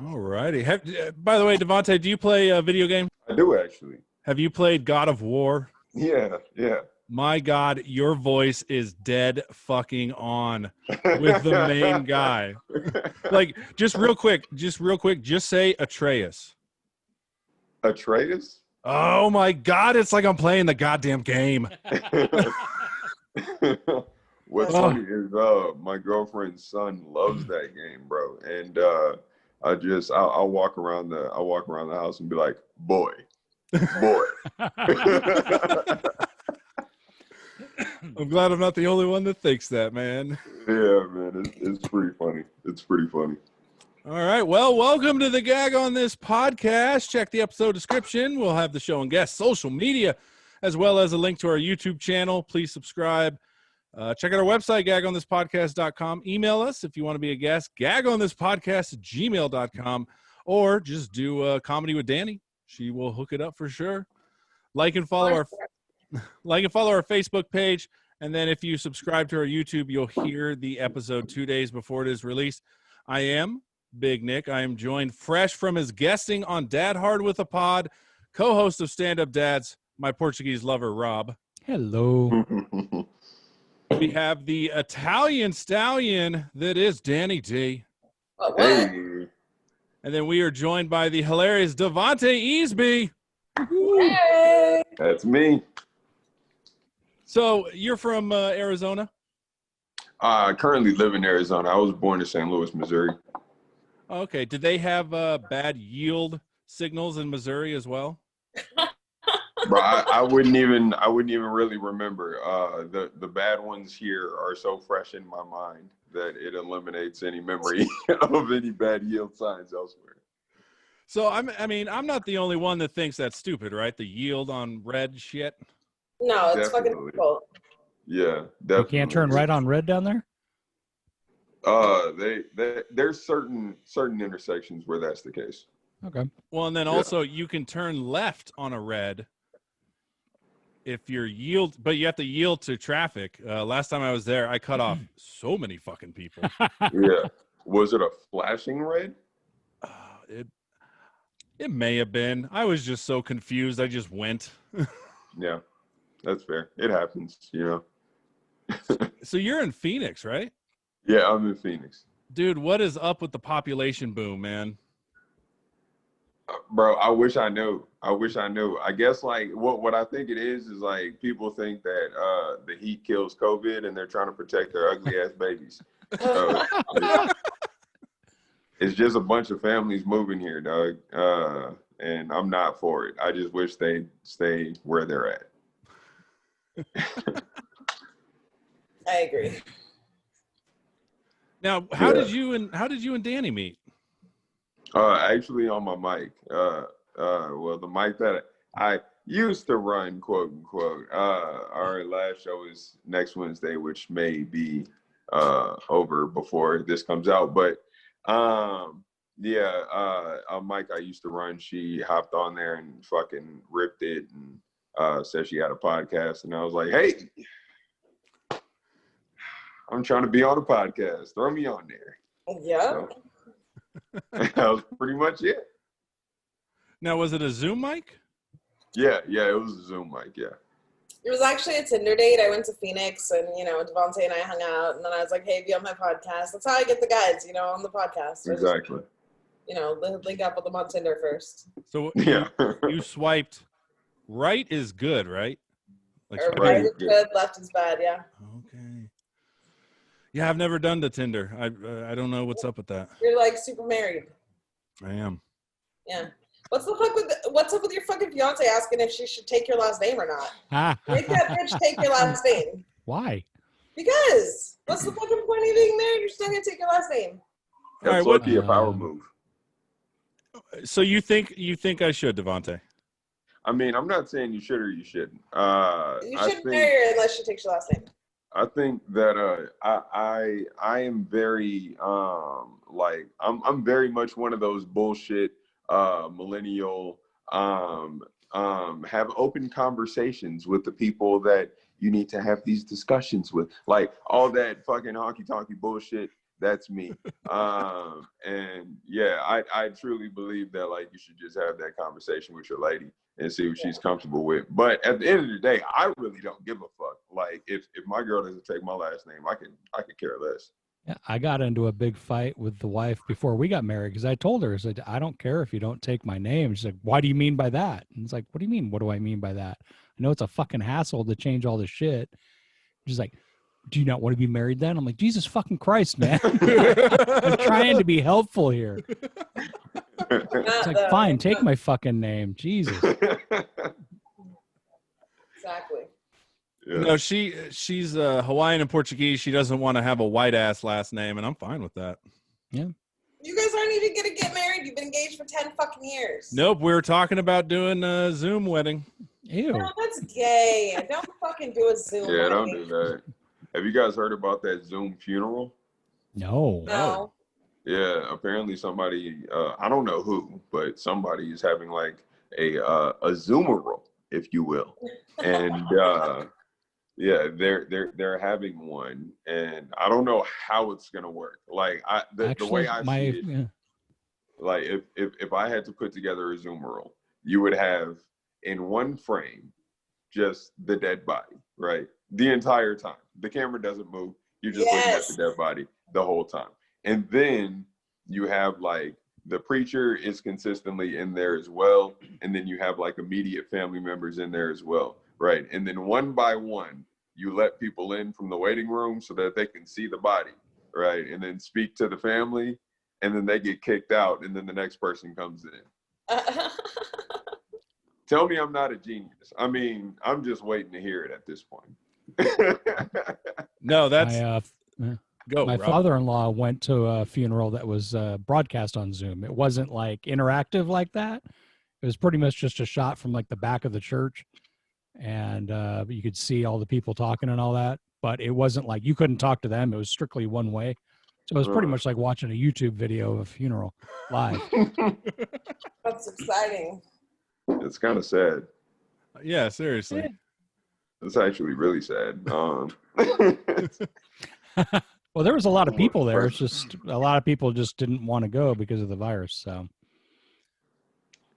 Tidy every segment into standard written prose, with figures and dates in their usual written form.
All righty. By the way, Devonte, do you play video games? I do actually. Have you played God of War? Yeah. My God, your voice is dead fucking on with the main guy. Like, just real quick, just say Atreus. Atreus? Oh my God, it's like I'm playing the goddamn game. What's funny is my girlfriend's son loves that game, bro. And I'll walk around the house and be like, boy. I'm glad I'm not the only one that thinks that, man. Yeah, man, it's pretty funny. It's pretty funny. All right, well, welcome to the Gag On This podcast. Check the episode description. We'll have the show and guest social media, as well as a link to our YouTube channel. Please subscribe. Check out our website, gagonthispodcast.com. Email us if you want to be a guest, gagonthispodcast@gmail.com, or just do comedy with Danny. She will hook it up for sure. Like and follow our Facebook page, and then if you subscribe to our YouTube, you'll hear the episode 2 days before it is released. I am Big Nick. I am joined fresh from his guesting on Dad Hard with a Pod, co-host of Stand Up Dads, my Portuguese lover, Rob. Hello. We have the Italian stallion that is Danny D. Hey. And then we are joined by the hilarious Devonte Easby. Hey. That's me. So you're from Arizona? I currently live in Arizona. I was born in St. Louis, Missouri. Okay. Did they have bad yield signals in Missouri as well? Bro, I wouldn't even really remember. The bad ones here are so fresh in my mind that it eliminates any memory of any bad yield signs elsewhere. So I'm not the only one that thinks that's stupid, right? The yield on red shit. No, it's fucking difficult. Yeah, definitely. You can't turn right on red down there? There's certain intersections where that's the case. Okay. Well, and then also you can turn left on a red if you're but you have to yield to traffic. Last time I was there, I cut off so many fucking people. Yeah. Was it a flashing red? It may have been. I was just so confused. I just went. Yeah, that's fair. It happens, you know. So you're in Phoenix, right? Yeah, I'm in Phoenix. Dude, what is up with the population boom, man? Bro, I wish I knew. I guess like what I think it is like people think that the heat kills COVID and they're trying to protect their ugly ass babies. So, it's just a bunch of families moving here, dog. And I'm not for it. I just wish they'd stay where they're at. I agree. Now, how did you and Danny meet? Actually on my mic. Well, the mic that I used to run, quote unquote. Our last show is next Wednesday, which may be over before this comes out. But a mic I used to run, she hopped on there and fucking ripped it and said she had a podcast. And I was like, hey, I'm trying to be on a podcast. Throw me on there. Yeah. So, that was pretty much it. Now, was it a Zoom mic? Yeah, it was a Zoom mic, yeah. It was actually a Tinder date. I went to Phoenix and, Devonte and I hung out. And then I was like, hey, be on my podcast. That's how I get the guys, on the podcast. So Exactly. Just, link up with them on Tinder first. So yeah. You swiped right is good, right? Like right is good, left is bad, yeah. Okay. Yeah, I've never done the Tinder. I don't know what's up with that. You're like super married. I am. Yeah. What's up with your fucking fiance asking if she should take your last name or not? Make that bitch take your last name. Why? Because what's the fucking point of being married? You're still gonna take your last name. That's lucky a power move. So you think I should, Devonte? I mean, I'm not saying you should or you shouldn't. You shouldn't marry her unless she takes your last name. I think that I am very I'm very much one of those bullshit millennial have open conversations with the people that you need to have these discussions with. Like all that fucking honky-tonky bullshit That's me. And yeah, I truly believe that like you should just have that conversation with your lady and see what she's comfortable with. But at the end of the day, I really don't give a fuck. Like if my girl doesn't take my last name, I could care less. Yeah, I got into a big fight with the wife before we got married because I told her, I said, I don't care if you don't take my name. She's like, why do you mean by that? And it's like, what do you mean? What do I mean by that? I know it's a fucking hassle to change all this shit. She's like, do you not want to be married then? I'm like, Jesus fucking Christ, man. I'm trying to be helpful here. It's like, fine, take my fucking name. Jesus. Exactly. Yeah. No, she's Hawaiian and Portuguese. She doesn't want to have a white ass last name, and I'm fine with that. Yeah. You guys aren't even gonna get married. You've been engaged for 10 fucking years. Nope, we were talking about doing a Zoom wedding. Ew. No, that's gay. Don't fucking do a Zoom. Yeah, don't wedding. do that. Have you guys heard about that Zoom funeral? No. No. Yeah, apparently somebody, I don't know who, but somebody is having like a Zoomeral, if you will, and yeah, they're having one, and I don't know how it's gonna work. Like the way I see it, yeah. like if I had to put together a Zoomeral, you would have in one frame just the dead body, right? The entire time. The camera doesn't move. You're just looking at the dead body the whole time. And then you have like the preacher is consistently in there as well. And then you have like immediate family members in there as well, right? And then one by one, you let people in from the waiting room so that they can see the body, right? And then speak to the family, and then they get kicked out, and then the next person comes in. Tell me I'm not a genius. I mean, I'm just waiting to hear it at this point. No, that's go. My Rob. father-in-law went to a funeral that was broadcast on Zoom. It wasn't like interactive like that. It was pretty much just a shot from like the back of the church, and you could see all the people talking and all that. But it wasn't like you couldn't talk to them. It was strictly one way. So it was pretty much like watching a YouTube video of a funeral live. That's exciting. It's kind of sad. Yeah, seriously. It's actually really sad. Well, there was a lot of people there. It's just a lot of people just didn't want to go because of the virus. So,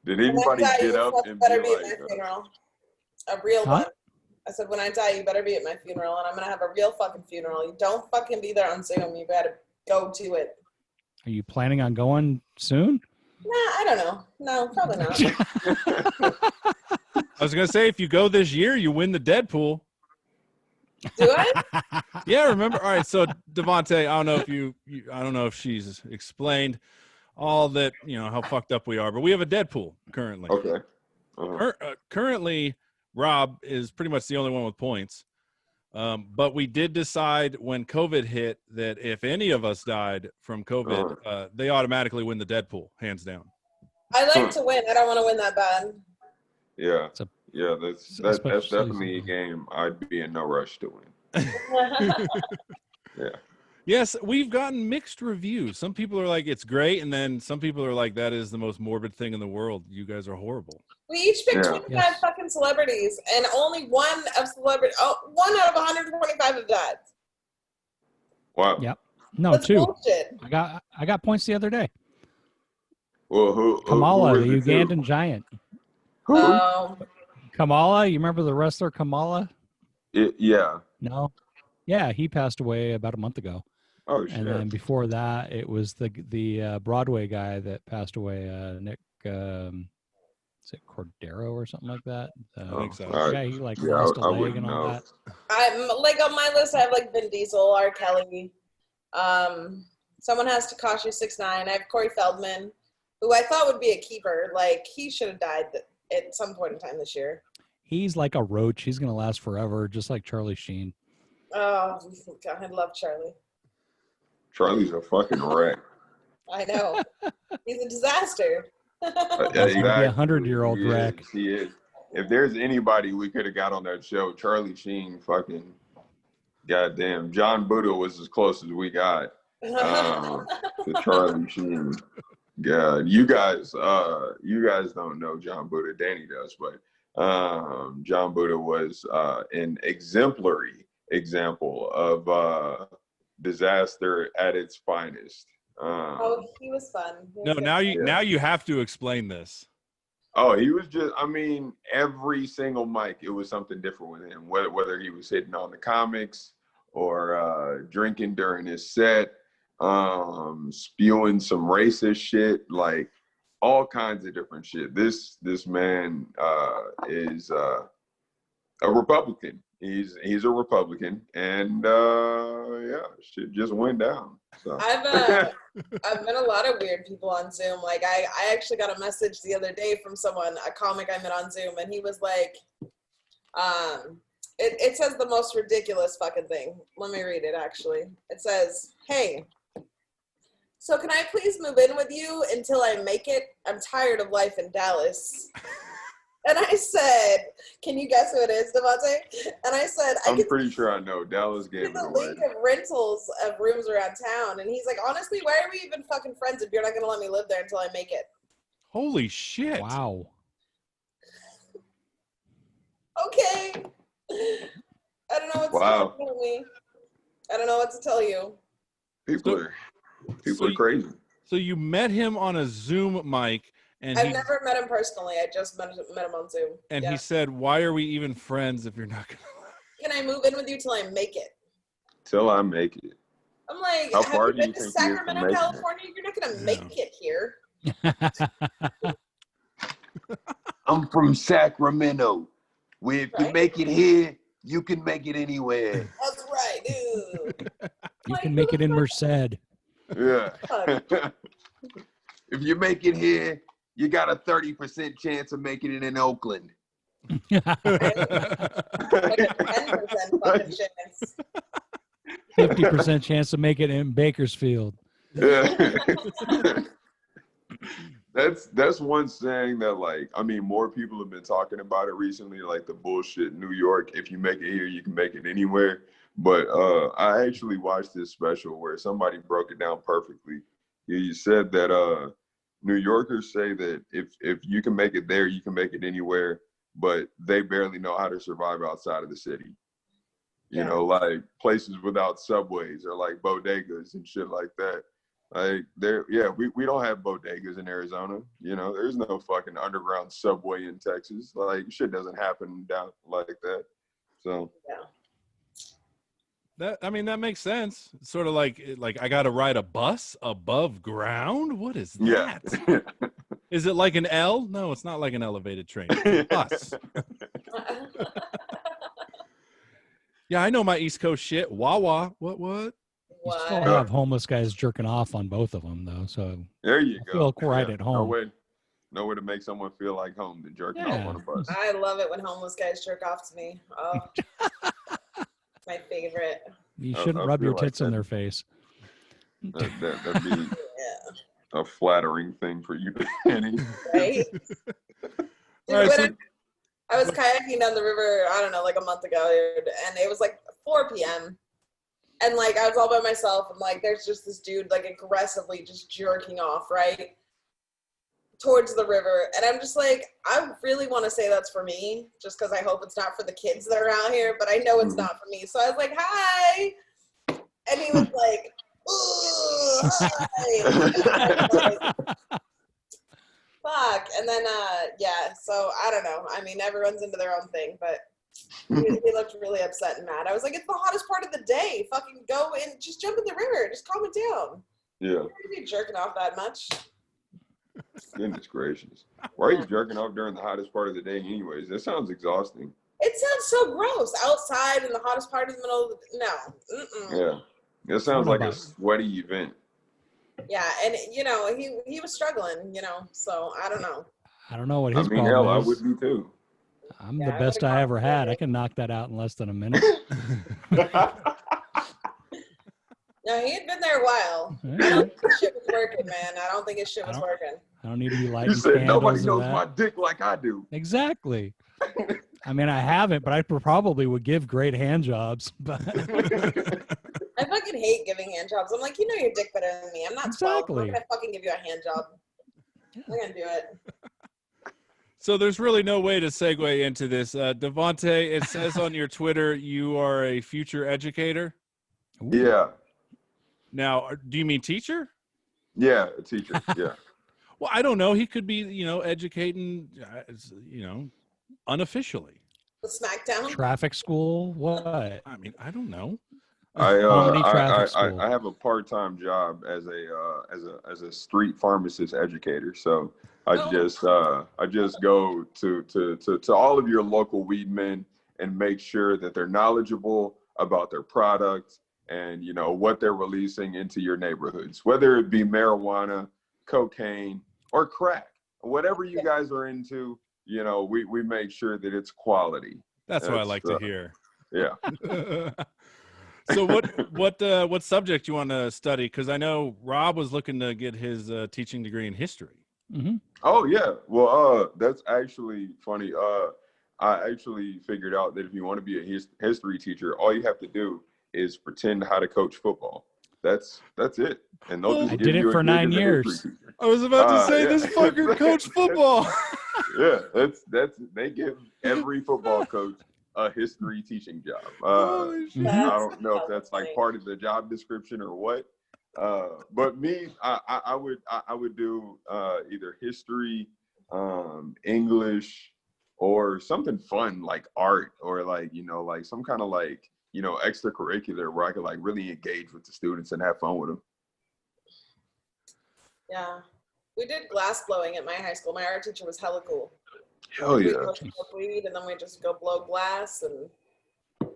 did anybody get up and better be be at like, my funeral? A real one. I said, when I die, you better be at my funeral, and I'm gonna have a real fucking funeral. You don't fucking be there on Zoom. You better go to it. are you planning on going soon? Nah, I don't know. No, probably not. I was gonna say if you go this year, you win the Deadpool. Do I? Yeah, remember? All right, so Devonte, I don't know if I don't know if she's explained all that, how fucked up we are, but we have a Deadpool currently. Okay. Uh-huh. Currently, Rob is pretty much the only one with points. But we did decide when COVID hit that if any of us died from COVID, they automatically win the Deadpool, hands down. I like to win. I don't want to win that bad. Yeah. Yeah, that's definitely a game I'd be in no rush to win. Yeah. Yes, we've gotten mixed reviews. Some people are like, it's great. And then some people are like, that is the most morbid thing in the world. You guys are horrible. We each picked 25 fucking celebrities, and only one out of 125 have died. Wow. Yep. No, That's 2. bullshit. I got points the other day. Well, who Kamala, who the was it Ugandan giant. Who? Kamala, you remember the wrestler Kamala? Yeah. No. Yeah, he passed away about a month ago. Oh shit. And then before that, it was the Broadway guy that passed away, Nick. Is it Cordero or something like that? I think so. Guy, he lost a leg and all that. I'm like on my list. I have like Vin Diesel, R. Kelly. Someone has Tekashi 6ix9ine. I have Corey Feldman, who I thought would be a keeper. Like he should have died at some point in time this year. He's like a roach. He's gonna last forever, just like Charlie Sheen. Oh, God, I love Charlie. Charlie's a fucking wreck. I know. He's a disaster. Yeah, exactly. A 100-year-old wreck. He is. If there's anybody we could have got on that show, Charlie Sheen, fucking goddamn. John Buddha was as close as we got to Charlie Sheen. God, you guys don't know John Buddha. Danny does, but John Buddha was an exemplary example of disaster at its finest. Oh, he was fun. He was No, good. now you have to explain this. Oh, he was just, I mean, every single mic, it was something different with him, whether he was hitting on the comics or drinking during his set, spewing some racist shit, like all kinds of different shit. This man is a Republican. He's a Republican, and yeah, shit just went down. So. I've met a lot of weird people on Zoom. Like I actually got a message the other day from someone, a comic I met on Zoom, and he was like, it says the most ridiculous fucking thing. Let me read it actually. It says, "Hey, so can I please move in with you until I make it? I'm tired of life in Dallas." And I said, "Can you guess who it is, Devonte?" And I said, I'm pretty sure I know. Dallas gave it the away. link of rentals of rooms around town. And he's like, "Honestly, why are we even fucking friends if you're not going to let me live there until I make it?" Holy shit. Wow. Okay. I don't know what to tell me. I don't know what to tell you. People are crazy. So you met him on a Zoom mic, and I've never met him personally. I just met him on Zoom. And yeah. he said, "Why are we even friends if you're not gonna?" Can I move in with you till I make it? Till I make it. I'm like, how have far you do you been to think he is from Sacramento, making California? You're not gonna make it here. I'm from Sacramento. Where if you make it here, you can make it anywhere. That's right, dude. You can make it in Merced. Yeah. If you make it here, you got a 30% chance of making it in Oakland. Like a 10% fucking chance. 50% chance to make it in Bakersfield. Yeah. That's one saying that, like, I mean, more people have been talking about it recently, like the bullshit New York, if you make it here, you can make it anywhere. But I actually watched this special where somebody broke it down perfectly. He said that New Yorkers say that if you can make it there, you can make it anywhere, but they barely know how to survive outside of the city. You know, like places without subways or like bodegas and shit like that. Like we don't have bodegas in Arizona. You know, there's no fucking underground subway in Texas. Like shit doesn't happen down like that. So that makes sense. It's sort of like I got to ride a bus above ground. What is that? Yeah. Is it like an L? No, it's not like an elevated train. It's a bus. Yeah, I know my East Coast shit. Wawa. What? You still have homeless guys jerking off on both of them, though. So there you go. Feel quite at home. No way to make someone feel like home than jerking off on a bus. I love it when homeless guys jerk off to me. Oh, my favorite. You shouldn't rub your tits in their face. That'd be a flattering thing for you, Danny. Right? Dude, I was kayaking down the river, I don't know, like a month ago, and it was like 4 p.m. And like I was all by myself, and like there's just this dude like aggressively just jerking off right towards the river, and I'm just like, I really want to say that's for me, just because I hope it's not for the kids that are out here, but I know it's not for me. So I was like, "Hi," and he was like, "Ooh, hi." Fuck. And then so I don't know. I mean, everyone's into their own thing, but he looked really upset and mad. I was like, it's the hottest part of the day. Fucking go and just jump in the river. Just calm it down. Yeah. You're not be jerking off that much. Goodness gracious. Why are you jerking off during the hottest part of the day anyways? That sounds exhausting. It sounds so gross. Outside in the hottest part of the middle of the no. Mm-mm. Yeah. It sounds like a sweaty event. Yeah, and you know, he was struggling, you know, so I don't know. I don't know what his problem hell, is. I would be too. I'm the best I ever had. I can knock that out in less than a minute. No, he had been there a while. I don't think his shit was working, man. I don't think his shit was working. I don't need to be lighting You said nobody candles knows and my that. dick like I do. Exactly. I mean, I haven't, but I probably would give great hand jobs. But I fucking hate giving hand jobs. I'm like, you know your dick better than me. I'm not 12. I'm not gonna fucking give you a hand job. I'm gonna do it. So there's really no way to segue into this. Devonte, it says on your Twitter you are a future educator. Yeah. Now, do you mean teacher? Yeah, a teacher. Yeah. Well, I don't know. He could be, educating, unofficially. The SmackDown. Traffic school? What? I mean, I don't know. Comedy traffic school. I have a part-time job as a street pharmacist educator. So I just go to all of your local weed men and make sure that they're knowledgeable about their products and what they're releasing into your neighborhoods, whether it be marijuana, cocaine, or crack, whatever you guys are into. We make sure that it's quality. That's what I like to hear. Yeah. So what subject you want to study? Because I know Rob was looking to get his teaching degree in history. Mm-hmm. Oh yeah. Well, that's actually funny. I actually figured out that if you want to be a history teacher, all you have to do is pretend how to coach football. That's it. And they'll just I give did you it for 9 years. I was about to say yeah. this fucker coached football. Yeah, they give every football coach a history teaching job. Holy shit. I don't know if that's like part of the job description or what. But me, I would do either history, English, or something fun like art, or like some kind of like extracurricular where I could like really engage with the students and have fun with them. Yeah, we did glass blowing at my high school. My art teacher was hella cool. Hell We yeah. smoke weed and then we just go blow glass, and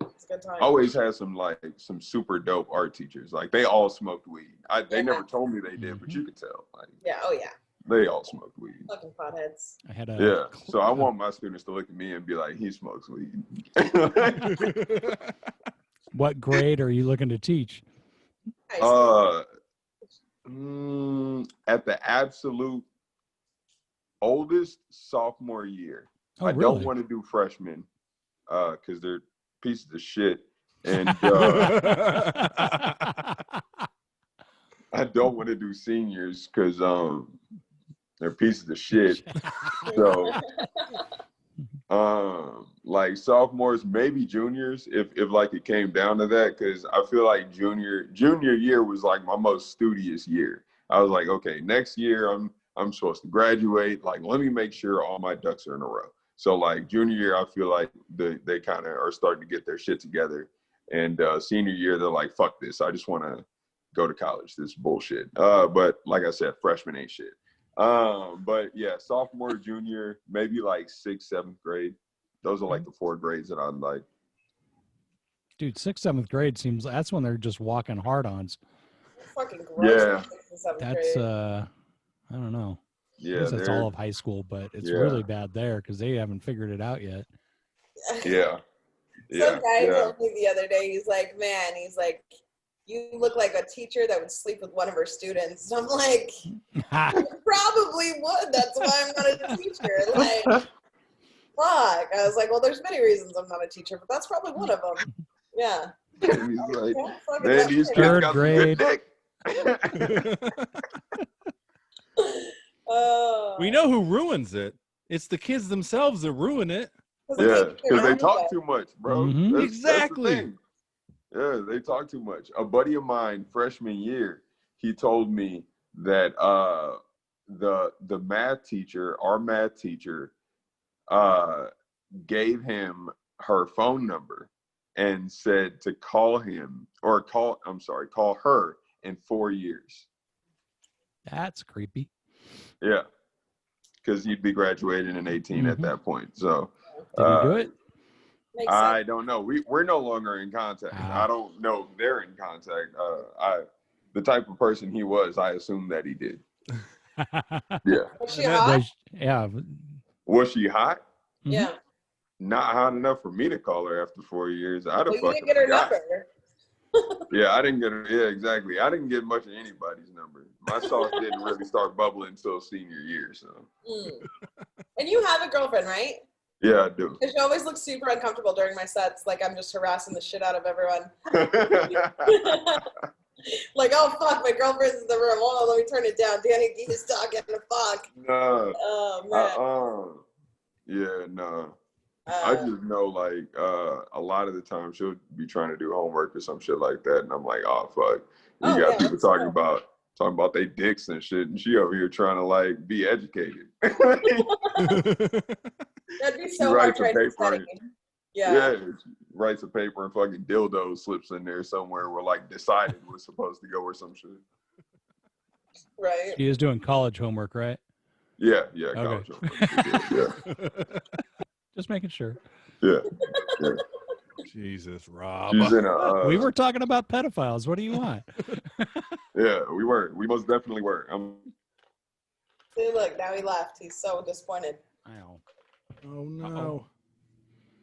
it's a good time. Always had some super dope art teachers. Like they all smoked weed. They never told me they did, but you could tell. Like Yeah. Oh yeah. they all smoked weed. Fucking potheads. I had Yeah. So I want my students to look at me and be like, he smokes weed. What grade are you looking to teach? High school. At the absolute oldest, sophomore year. Oh, I really? don't want to do freshmen because they're pieces of shit. And I don't want to do seniors because they're pieces of shit. So like sophomores, maybe juniors, if like it came down to that, because I feel like junior year was like my most studious year. I was like, okay, next year I'm supposed to graduate. Like, let me make sure all my ducks are in a row. So like junior year, I feel like they kind of are starting to get their shit together. And senior year, they're like, fuck this. I just want to go to college. This is bullshit. But like I said, freshman ain't shit. But yeah, sophomore, junior, maybe like 6th, 7th grade. Those are like the 4 grades that I like. Dude, 6th, 7th grade that's when they're just walking hard-ons. Fucking gross. Yeah. That's I don't know. Yeah, I guess that's all of high school, but it's really bad there because they haven't figured it out yet. Yeah. Some guy told me the other day, he's like, you look like a teacher that would sleep with one of her students. I'm like, I probably would. That's why I'm not a teacher. Like, fuck. I was like, well, there's many reasons I'm not a teacher, but that's probably one of them. Yeah. And he's like, man, these kids Third got grade. some good dick. We know who ruins it. It's the kids themselves that ruin it. Yeah, because they talk too much, bro. Mhm. Exactly. That's the thing. Yeah, they talk too much. A buddy of mine, freshman year, he told me that the math teacher, our math teacher, gave him her phone number and said to call her in 4 years. That's creepy. Yeah, because you'd be graduating in 18 at that point. So Did he do it? I don't know. We're no longer in contact. Ah. I don't know if they're in contact. The type of person he was, I assume that he did. Yeah. Was she hot? Yeah. Was she hot? Yeah. Not hot enough for me to call her after 4 years. I'd have Well, you fucking didn't get her forgot. number. Yeah, I didn't get her. Yeah, exactly. I didn't get much of anybody's number. My sauce didn't really start bubbling until senior year. So. And you have a girlfriend, right? Yeah, I do. Because she always looks super uncomfortable during my sets. Like I'm just harassing the shit out of everyone. Like, oh fuck, my girlfriend's in the room. Hold on, let me turn it down. Danny D is talking to fuck. No. Oh man. Yeah, no. I just know, like, a lot of the time she'll be trying to do homework or some shit like that, and I'm like, oh fuck. You Oh, got yeah, people let's talking go. about they dicks and shit, and she over here trying to like be educated. That'd be She so hard writes a trying to paper. study. Yeah, she writes a paper and fucking dildo slips in there somewhere where like decided was supposed to go or some shit. Right. She is doing college homework, right? Yeah, Okay. college. Just making sure. Yeah. Jesus, Rob. She's in a. We were talking about pedophiles. What do you want? Yeah, we were. We most definitely were. See, look, now he left. He's so disappointed. Ow. Oh no. Uh-oh.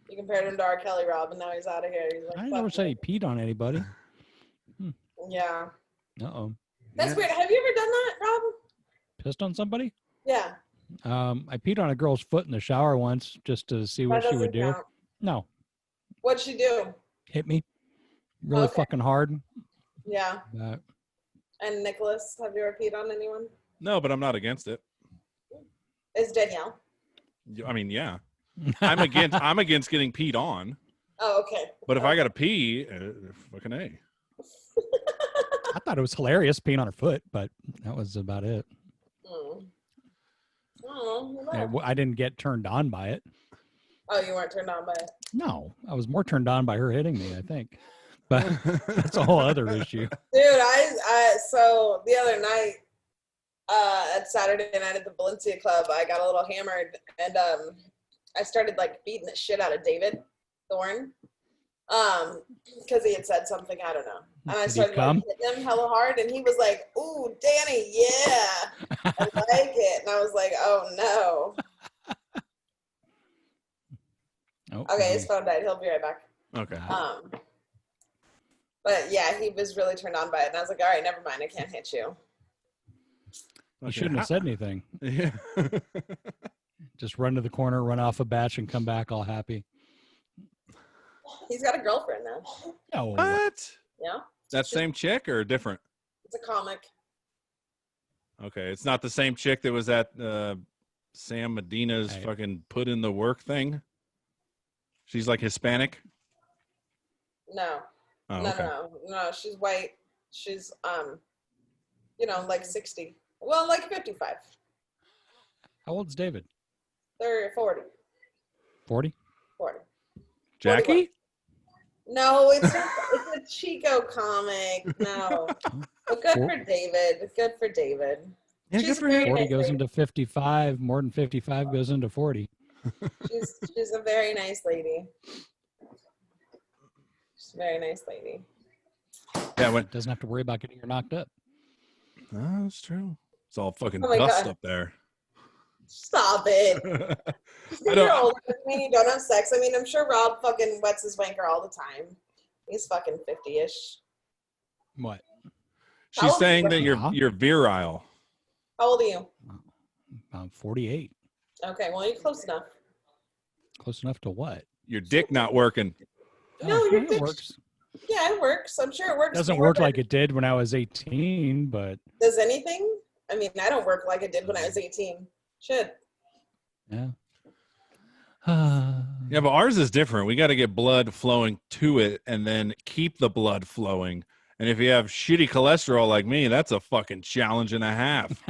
You compared him to R. Kelly, Rob, and now he's out of here. He's like, I never said he peed on anybody. Yeah. Uh-oh. That's Yeah. weird. Have you ever done that, Rob? Pissed on somebody? Yeah. I peed on a girl's foot in the shower once just to see what That she would do. doesn't count. No. What'd she do? Hit me really Okay. fucking hard. Yeah. Uh, And Nicholas, have you ever peed on anyone? No, but I'm not against it. Is Danielle? I mean, yeah. I'm against getting peed on. Oh, okay. But if I got to pee, fucking A. I thought it was hilarious peeing on her foot, but that was about it. I didn't get turned on by it. Oh, you weren't turned on by it. No, I was more turned on by her hitting me, I think. But that's a whole other issue. Dude, so the other night, at Saturday night at the Valencia Club, I got a little hammered, and I started like beating the shit out of David Thorne, because he had said something, I don't know, and I Did he started come? like, hitting him hella hard, and he was like, "Ooh, Danny, yeah, I like it," and I was like, "Oh no." Okay, his phone died. He'll be right back. Okay. But yeah, he was really turned on by it, and I was like, "All right, never mind. I can't hit you." You shouldn't have said anything. Yeah. Just run to the corner, run off a batch, and come back all happy. He's got a girlfriend now. Oh, What? Yeah, That same chick or different? it's a comic. Okay, it's not the same chick that was at Sam Medina's Hey. fucking put in the work thing. She's like Hispanic. No, Oh, no, okay. no. She's white. She's like 60. Well, like 55. how old's David? They're 40. 40? 40. Jackie? No, it's a Chico comic. No. But good for David. Good for David. Yeah, She's good for very him. 40 nice goes lady. into 55. More than 55 goes into 40. She's a very nice lady. She's a very nice lady. Yeah, when Doesn't have to worry about getting her knocked up. oh, that's true. It's all fucking Oh my dust God. up there. Stop it. I Because don't- you're older than me, you don't have sex. I mean, I'm sure Rob fucking wets his wanker all the time. He's fucking 50-ish. What? She's How old saying is that he? you're virile. How old are you? I'm 48. Okay, well, you're close enough. Close enough to what? Your dick not working. No, Oh, your it dick's- works. Yeah, it works. I'm sure it works. Doesn't more work than- like it did when I was 18, but Does anything? I mean, I don't work like it did when I was 18. Should. yeah. Yeah, but ours is different. We got to get blood flowing to it and then keep the blood flowing. And if you have shitty cholesterol like me, that's a fucking challenge and a half.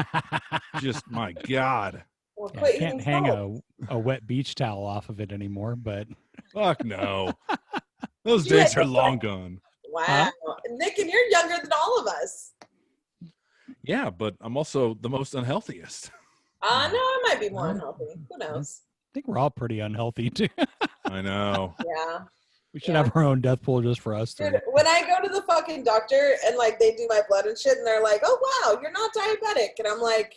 Just my God. Well, Yeah, quit I can't eating hang salt. a wet beach towel off of it anymore, but Fuck no. Those You days had are to long gone. Wow. Nick, and you're younger than all of us. Yeah, but I'm also the most unhealthiest. No, I might be more Well, unhealthy. Who knows? I think we're all pretty unhealthy too. I know. Yeah. We should Yeah. have our own death pool just for us three. Dude, when I go to the fucking doctor and like they do my blood and shit and they're like, "Oh wow, you're not diabetic," and I'm like,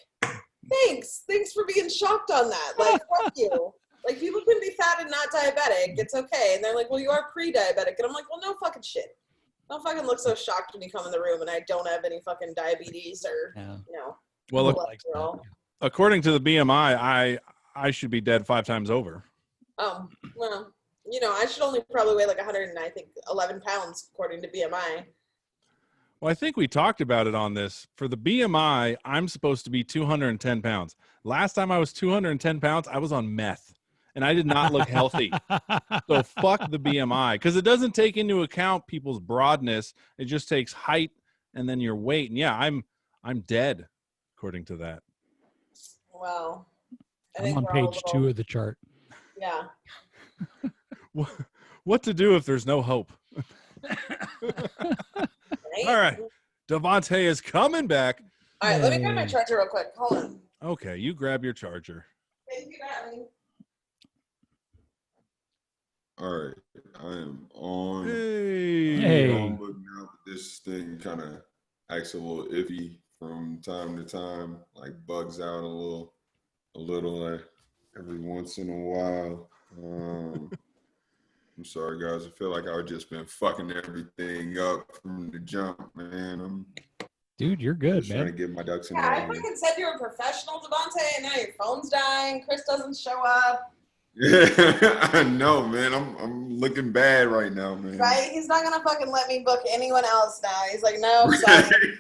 "Thanks for being shocked on that." Like, fuck you. Like, people can be fat and not diabetic. It's okay. And they're like, "Well, you are pre-diabetic," and I'm like, "Well, no fucking shit. Don't fucking look so shocked when you come in the room and I don't have any fucking diabetes or Yeah. Well, look, cholesterol." according to the BMI, I should be dead 5 times over. Well, I should only probably weigh like 11 pounds according to BMI. Well, I think we talked about it on this. For the BMI, I'm supposed to be 210 pounds. Last time I was 210 pounds, I was on meth, and I did not look healthy. So fuck the BMI, because it doesn't take into account people's broadness. It just takes height and then your weight. And yeah, I'm dead, according to that. Wow. I'm on page 2 of the chart. Yeah. What to do if there's no hope? Right? All right. Devonte is coming back. All right, let me grab my Yay. charger real quick. Hold on. Okay, you grab your charger. Thank you, darling. All right, I am on Hey. Chromebook now. But this thing kind of acts a little iffy from time to time, like bugs out a little every once in a while. I'm sorry, guys. I feel like I've just been fucking everything up from the jump, man. Dude, you're good, Just trying to man. get my ducks in Yeah, a I row here. fucking said you were a professional, Devonte, and now your phone's dying. Chris doesn't show up. Yeah, I know, man. I'm looking bad right now, man. Right? He's not gonna fucking let me book anyone else now. He's like, no, sorry.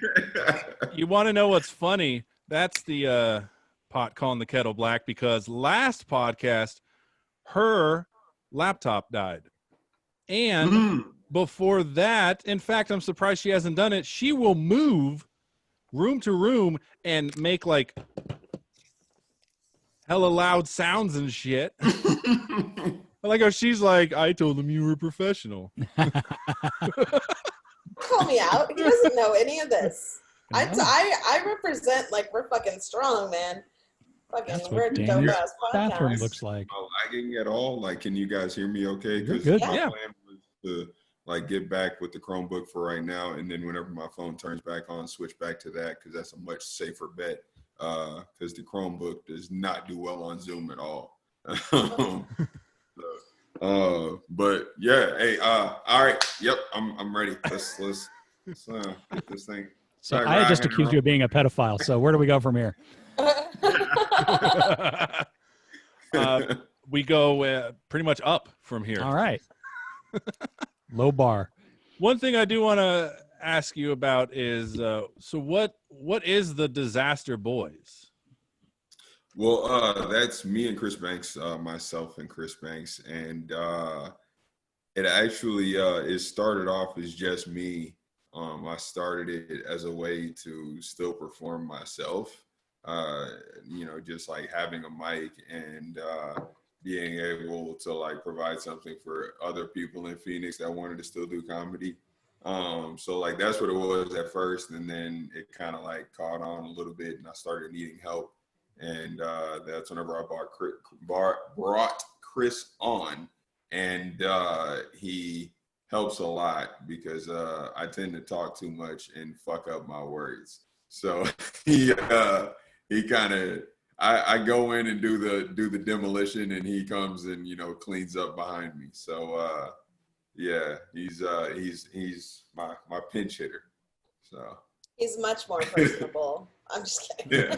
You want to know what's funny? That's the pot calling the kettle black, because last podcast, her laptop died. And before that, in fact, I'm surprised she hasn't done it. She will move room to room and make like hella loud sounds and shit. Like how she's like, I told him you were a professional. Call me out. He doesn't know any of this. No. I represent like we're fucking strong, man. Fucking, That's we're what a Danny's dope-ass bathroom podcast. looks like. Am I lagging at all? Like, can you guys hear me okay? You're Because good. my Yeah. plan was to like get back with the Chromebook for right now, and then whenever my phone turns back on, switch back to that, because that's a much safer bet. Because the Chromebook does not do well on Zoom at all. But yeah, hey, all right, yep, I'm ready. Let's get this thing. So Right, I had just Ryan, accused you of being a pedophile. So where do we go from here? We go pretty much up from here. All right. Low bar. One thing I do want to ask you about is, so what is the Disaster Boys? Well, that's me and Chris Banks, myself and Chris Banks, and it actually it started off as just me. I started it as a way to still perform myself, just like having a mic and being able to like provide something for other people in Phoenix that wanted to still do comedy. So like that's what it was at first, and then it kind of like caught on a little bit, and I started needing help, and that's whenever I brought Chris on, and he helps a lot because I tend to talk too much and fuck up my words. So he kind of I go in and do the demolition, and he comes and cleans up behind me. So yeah, he's my pinch hitter. So He's much more personable. I'm just kidding. yeah.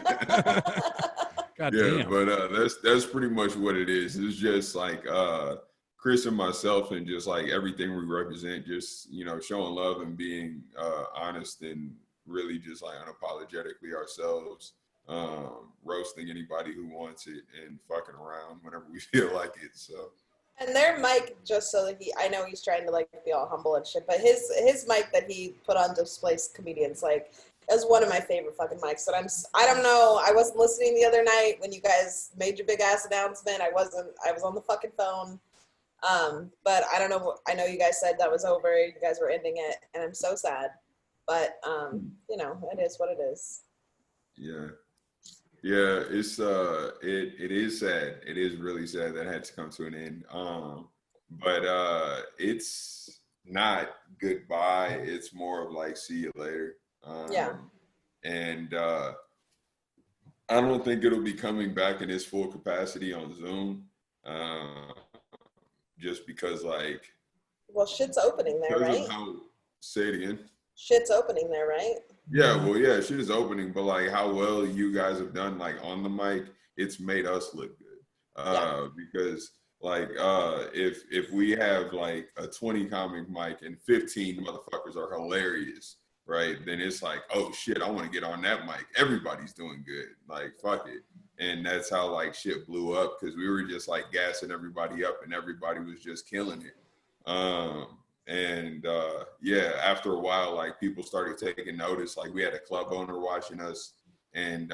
God Yeah, damn. but that's pretty much what it is. It's just like Chris and myself, and just like everything we represent, just showing love and being honest and really just like unapologetically ourselves, roasting anybody who wants it and fucking around whenever we feel like it. So. And their mic, just so that I know he's trying to like be all humble and shit, but his mic that he put on Displaced Comedians, like, is one of my favorite fucking mics. That I don't know, I wasn't listening the other night when you guys made your big ass announcement. I was on the fucking phone. But I don't know, I know you guys said that was over, you guys were ending it, and I'm so sad. But it is what it is. Yeah. Yeah, it's it is sad. It is really sad that it had to come to an end. But it's not goodbye. It's more of like see you later. Yeah. And I don't think it'll be coming back in its full capacity on Zoom. Just because like. Well, shit's opening there, right? Say it again. Shit's opening there, right? Yeah, well, yeah, shit is opening, but like how well you guys have done like on the mic, it's made us look good. Because like if we have like a 20 comic mic and 15 motherfuckers are hilarious, right? Then it's like, oh shit, I want to get on that mic. Everybody's doing good. Like fuck it. And that's how like shit blew up, because we were just like gassing everybody up and everybody was just killing it. Yeah, after a while, like people started taking notice. Like we had a club owner watching us, and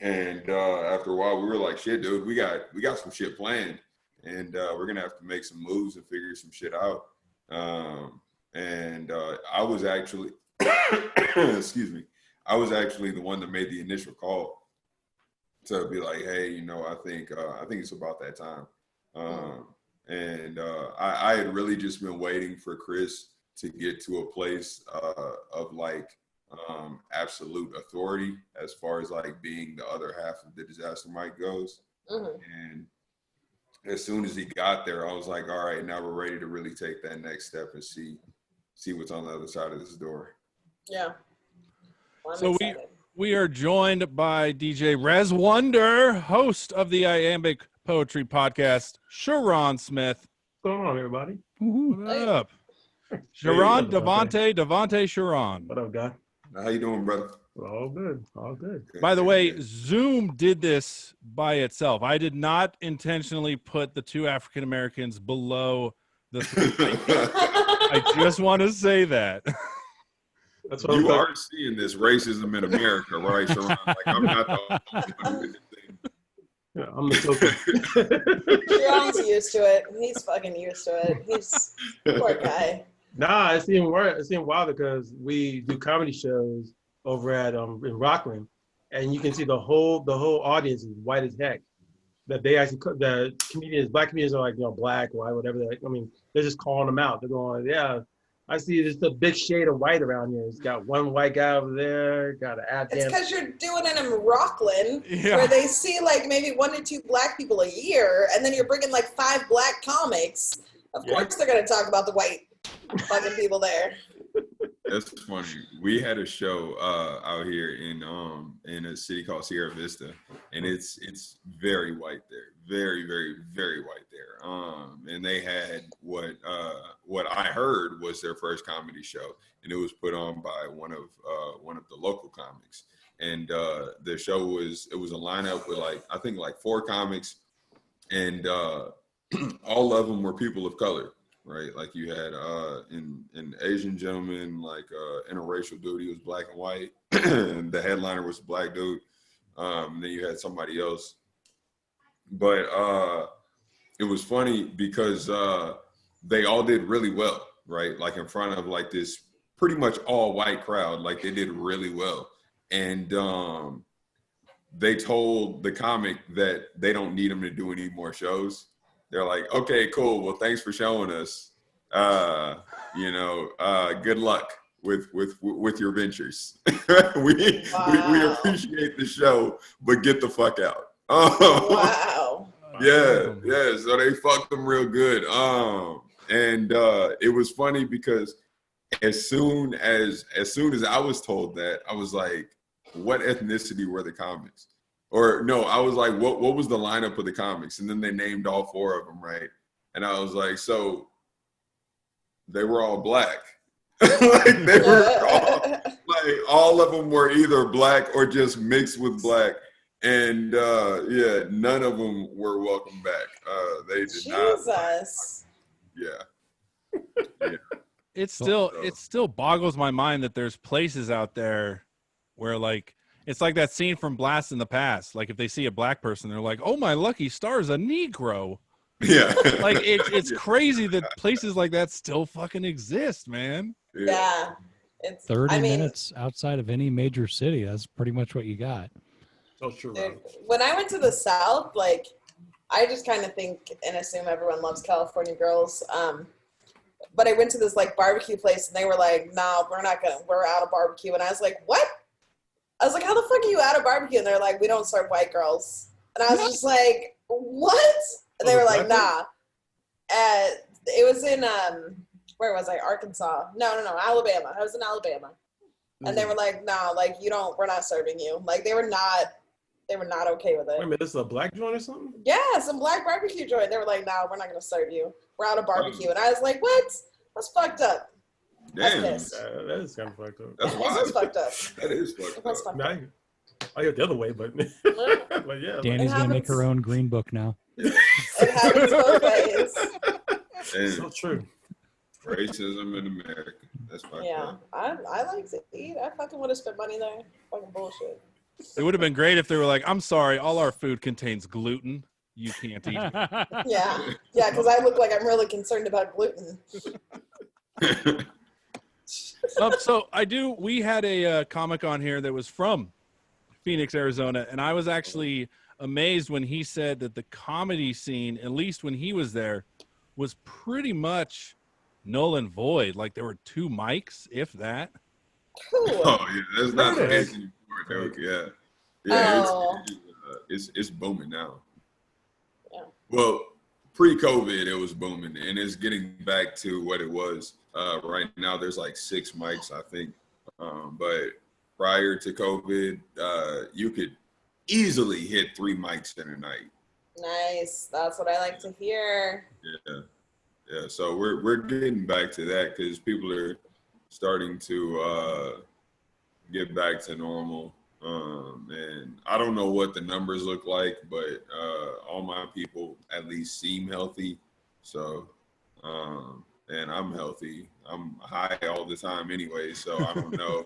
after a while, we were like, "Shit, dude, we got some shit planned, and we're gonna have to make some moves and figure some shit out." I was actually, excuse me, I was actually the one that made the initial call to be like, "Hey, you know, I think it's about that time." I had really just been waiting for Chris to get to a place of like absolute authority as far as like being the other half of the disaster mic goes. And as soon as he got there, I was like, all right, now we're ready to really take that next step and see what's on the other side of this door. Yeah. Well, So we are joined by DJ Rez Wonder, host of the Iambic Poetry Podcast, Sharon Smith. What's going on, everybody? What up? Sharon, Devonte, Sharon. What up, guy? How you doing, brother? All good. All good. By the way, Zoom did this by itself. I did not intentionally put the two African Americans below the three. I just want to say that. That's what you are seeing this racism in America, right, Sharon? Like I'm not the only one with this thing. Yeah, I'm the token. Sharon's used to it. He's fucking used to it. He's poor guy. Nah, it's even worse. It's even wilder because we do comedy shows over at in Rockland, and you can see the whole audience is white as heck. That they actually the comedians, black comedians are like, you know, black, white, whatever. They're just calling them out. They're going, yeah, I see just a big shade of white around here. It's got one white guy over there, got an Afghan. It's because you're doing it in Rockland, where they see like maybe 1 to 2 black people a year, and then you're bringing like 5 black comics. Of course, they're gonna talk about the white fucking people there. That's funny. We had a show out here in a city called Sierra Vista, and it's very white there, very, very, very white there. And they had what I heard was their first comedy show, and it was put on by one of the local comics. And the show was a lineup with I think 4 comics, and all of them were people of color. Right, like you had an Asian gentleman, like interracial dude. He was black and white. And the headliner was a black dude. And then you had somebody else. But it was funny because they all did really well, right? Like in front of like this pretty much all white crowd. Like they did really well, and they told the comic that they don't need him to do any more shows. They're like, okay, cool. Well, thanks for showing us. Good luck with your ventures. we appreciate the show, but get the fuck out. Wow. Yeah. So they fucked them real good. It was funny because as soon as I was told that, I was like, what ethnicity were the comics? Or no, I was like, what was the lineup of the comics? And then they named all 4 of them, right? And I was like, so they were all black. Like they were all of them were either black or just mixed with black. And none of them were welcome back. They did not. Jesus. Yeah. It still boggles my mind that there's places out there where like it's like that scene from Blast in the Past. Like if they see a black person, they're like, "Oh, my lucky star's a Negro." Yeah. Like it's crazy that places like that still fucking exist, man. Yeah. It's 30 minutes outside of any major city. That's pretty much what you got. So true. Dude, when I went to the South, like I just kind of think and assume everyone loves California girls. But I went to this like barbecue place and they were like, "No, we're out of barbecue." And I was like, "What?" I was like, "How the fuck are you out of barbecue?" And they're like, "We don't serve white girls." And I was just like, "What?" And they were like, "Nah." It was in where was I? Arkansas? No, Alabama. I was in Alabama, and they were like, "No, like we're not serving you." Like they were not okay with it. Wait a minute, this is a black joint or something? Yeah, some black barbecue joint. They were like, "No, we're not gonna serve you. We're out of barbecue." And I was like, "What? That's fucked up." Damn. That is kind of fucked up. That's This is fucked up. That is fucked That's up. fucked Nah, up. I get the other way, but yeah. Danny's gonna make happens. her own green book now. It happens both ways. Damn. So true. Racism in America. That's my Yeah, I like to eat. I fucking would have spent money there. Fucking bullshit. It would have been great if they were like, I'm sorry, all our food contains gluten. You can't eat it. Yeah, yeah, because I look like I'm really concerned about gluten. So we had a comic on here that was from Phoenix, Arizona, and I was actually amazed when he said that the comedy scene, at least when he was there, was pretty much null and void. Like there were 2 mics, if that. Cool. Oh yeah, that's not the case anymore. Joke. Yeah, yeah, Oh. it's booming now. Yeah. Well, pre-COVID, it was booming, and it's getting back to what it was. Right now, there's like 6 mics, I think. But prior to COVID, you could easily hit 3 mics in a night. Nice. That's what I like to hear. Yeah. So we're getting back to that because people are starting to get back to normal. And I don't know what the numbers look like, but all my people at least seem healthy. So, and I'm healthy. I'm high all the time anyway, so I don't know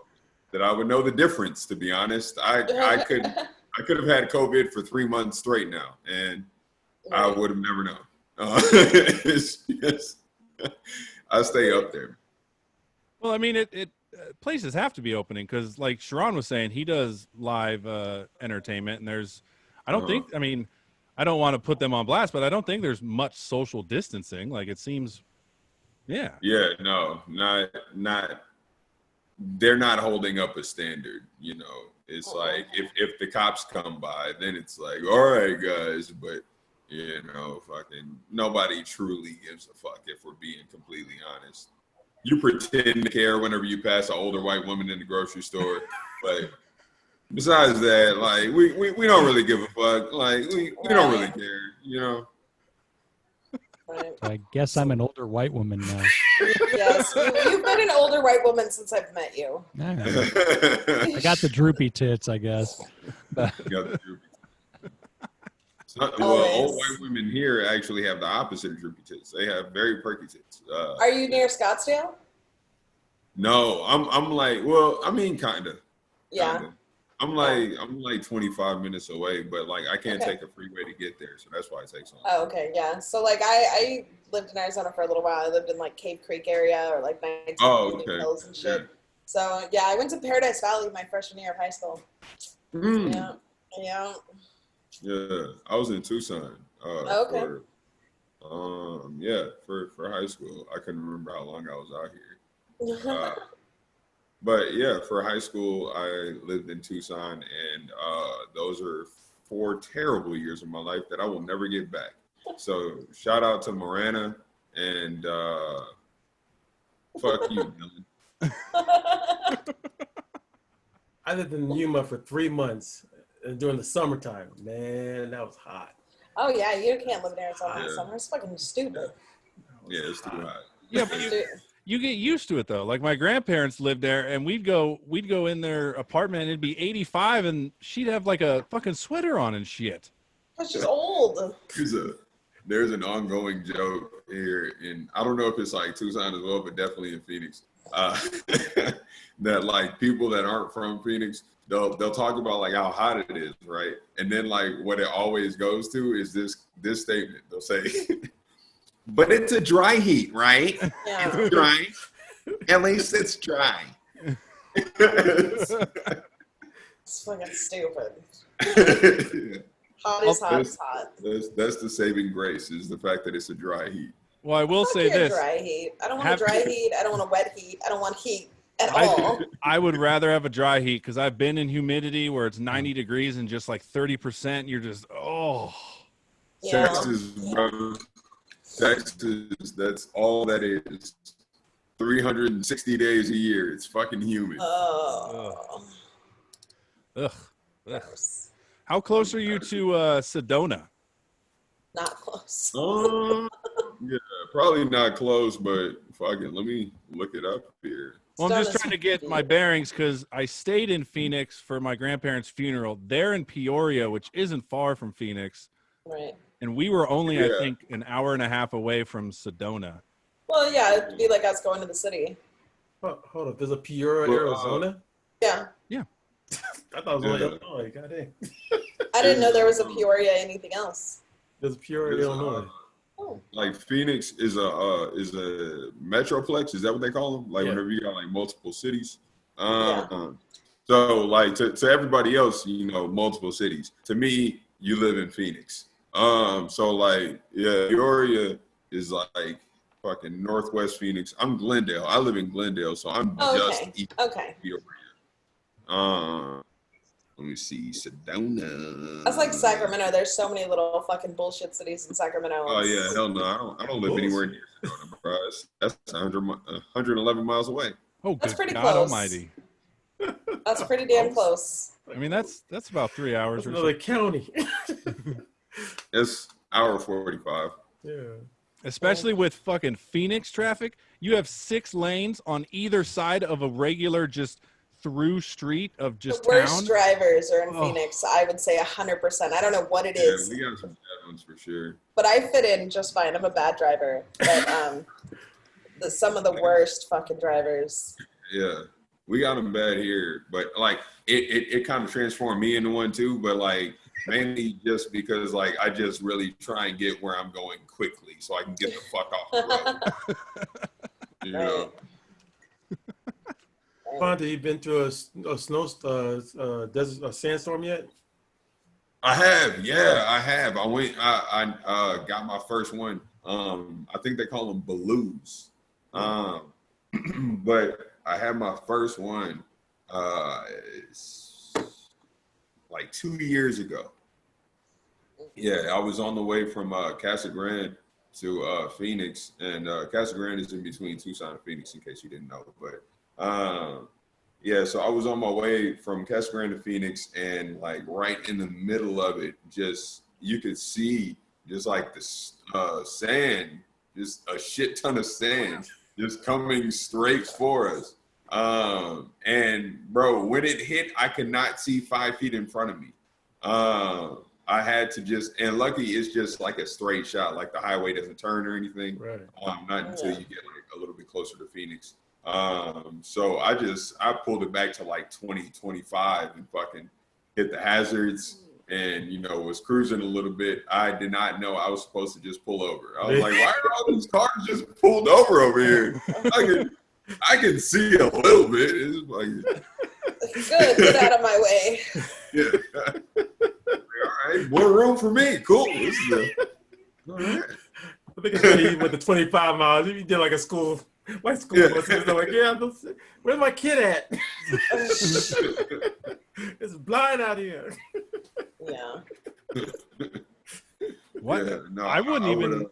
that I would know the difference, to be honest. I could have had COVID for 3 months straight now, and I would have never known. I stay up there. Well, I mean, places have to be opening because, like Sharon was saying, he does live entertainment, and I don't think, I mean, I don't want to put them on blast, but I don't think there's much social distancing. Like it seems, yeah. Yeah, no, not. They're not holding up a standard, you know. It's like if the cops come by, then it's like, all right, guys, but you know, fucking nobody truly gives a fuck if we're being completely honest. You pretend to care whenever you pass an older white woman in the grocery store, but besides that, like we don't really give a fuck. Like we don't really care, you know. Right. I guess I'm an older white woman now. Yes, you've been an older white woman since I've met you. All right. I got the droopy tits, I guess. Old white women here actually have the opposite of droopy tits. They have very perky tits. Are you near Scottsdale? No, I'm like, well, I mean, kinda. Yeah. I'm like 25 minutes away, but like I can't take a freeway to get there, so that's why it takes long. Oh, okay, yeah. So like I lived in Arizona for a little while. I lived in like Cave Creek area or like 19 Hills and shit. Yeah. So yeah, I went to Paradise Valley my freshman year of high school. Yeah. Yeah, I was in Tucson. For high school. I couldn't remember how long I was out here. But yeah, for high school, I lived in Tucson, and those are 4 terrible years of my life that I will never get back. So shout out to Marana, and fuck you, Dylan. I lived in Yuma for 3 months during the summertime. Man, that was hot. Oh yeah, you can't live in Arizona in the summer. It's fucking stupid. Yeah, it's too hot. Yeah, but you get used to it though. Like my grandparents lived there, and we'd go in their apartment, and it'd be 85, and she'd have like a fucking sweater on and shit. That's just old. There's an ongoing joke here, and I don't know if it's like Tucson as well, but definitely in Phoenix. That like people that aren't from Phoenix, they'll talk about like how hot it is, right? And then like what it always goes to is this statement. They'll say, "But it's a dry heat, right? Yeah. It's dry. At least it's dry." It's fucking stupid. Hot is hot is hot. That's the saving grace, is the fact that it's a dry heat. Well, I will say this. Dry heat. I don't want a dry heat. I don't want a wet heat. I don't want heat at all. I would rather have a dry heat because I've been in humidity where it's 90 degrees and just like 30%. You're just, Yeah. Texas, bro. Texas, that's all that is. 360 days a year. It's fucking humid. Oh. Ugh. Gross. How close are you to Sedona? Not close. Yeah, probably not close, but fuck it. Let me look it up here. Well, I'm just trying to get my bearings because I stayed in Phoenix for my grandparents' funeral. They're in Peoria, which isn't far from Phoenix. Right. And we were only, I think, an hour and a half away from Sedona. Well, yeah, it'd be like us going to the city. Hold up, there's a Peoria, Well, Arizona? Yeah. I thought it was only Yeah. Illinois. God dang. I didn't know there was a Peoria anything else. There's Peoria, There's, Illinois. Oh. like Phoenix is a metroplex. Is that what they call them? Like Yeah. whenever you got like multiple cities. Yeah. So like to everybody else, multiple cities. To me, you live in Phoenix. So like Peoria is like fucking Northwest Phoenix. I'm Glendale. I live in Glendale, so I'm just east of Okay. Peoria. Let me see, Sedona. That's like Sacramento. There's so many little fucking bullshit cities in Sacramento. Oh yeah, hell no. I don't live anywhere near Sedona, bro. That's 111 miles away. Oh, That's good pretty God close. Almighty! That's pretty damn close. I mean, that's about 3 hours That's or another so. county. It's hour 45. Yeah. Especially with fucking Phoenix traffic, you have 6 lanes on either side of a regular just through street of just The worst town. drivers are in Oh. Phoenix. I would say 100%. I don't know what it Yeah, is, we got some bad ones for sure. but I fit in just fine. I'm a bad driver, but some of the worst fucking drivers. Yeah, we got them bad here, but like it kind of transformed me into one too. But like mainly just because like I just really try and get where I'm going quickly, so I can get the fuck off the road. You know. Devonte, you been through a a sandstorm yet? I have, yeah, I have. I got my first one. I think they call them balloons. But I had my first one like 2 years ago. Yeah, I was on the way from Casa Grande to Phoenix, and Casa Grande is in between Tucson and Phoenix, in case you didn't know. But yeah, so I was on my way from Casa Grande to Phoenix, and like right in the middle of it, just you could see just like the sand, just a shit ton of sand, just coming straight for us. And bro, when it hit, I could not see 5 feet in front of me. I had to and lucky it's just like a straight shot, like the highway doesn't turn or anything. Right. Not until you get like a little bit closer to Phoenix. So I pulled it back to like 20, 25 and fucking hit the hazards and, was cruising a little bit. I did not know I was supposed to just pull over. I was like, why are all these cars just pulled over here? I can see a little bit. It's like, Good, get out of my way. yeah. All right, more room for me. Cool. This is all right. I think it's funny with the 25 miles. If you did like a school, my school bus, they're like, yeah, where's my kid at? It's blind out here. Yeah. What? Yeah, no, I wouldn't even. would've-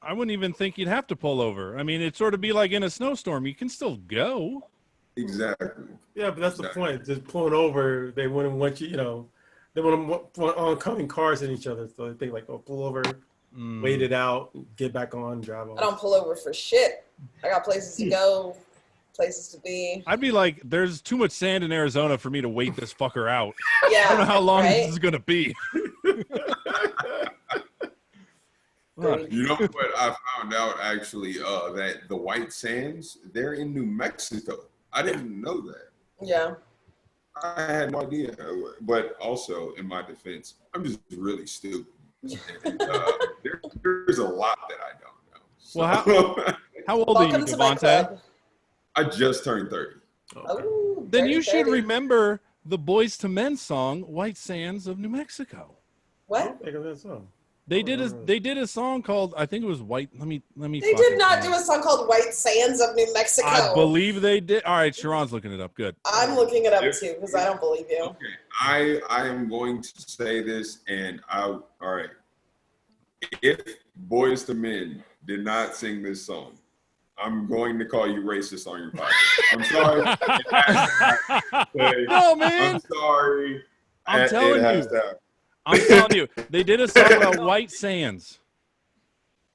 I wouldn't even think you'd have to pull over. I mean, it'd sort of be like in a snowstorm. You can still go. Exactly. Yeah, but that's the point. Just pulling over, they wouldn't want you, they want oncoming cars in each other. So they think like, oh, pull over, wait it out, get back on, drive on. I don't pull over for shit. I got places to go, places to be. I'd be like, there's too much sand in Arizona for me to wait this fucker out. Yeah. I don't know how long right? this is gonna be. Agreed. You know what I found out actually? That the white sands, they're in New Mexico. I didn't know that. Yeah. I had no idea. But also, in my defense, I'm just really stupid. And, there's a lot that I don't know. So, Well, how old are you, Welcome to my Devonte? club. I just turned 30. Oh, Then 30, you should 30. remember the Boys to Men song "White Sands of New Mexico." What? Think of that song. They did a song called, I think it was White. Let me. They did not do a song called White Sands of New Mexico. I believe they did. All right, Sharon's looking it up. Good. I'm looking it up too because I don't believe you. Okay, I am going to say this, and all right. If Boys to Men did not sing this song, I'm going to call you racist on your podcast. I'm sorry. No, man. I'm sorry. I'm telling it has you. to happen. I'm telling you, they did a song about White Sands,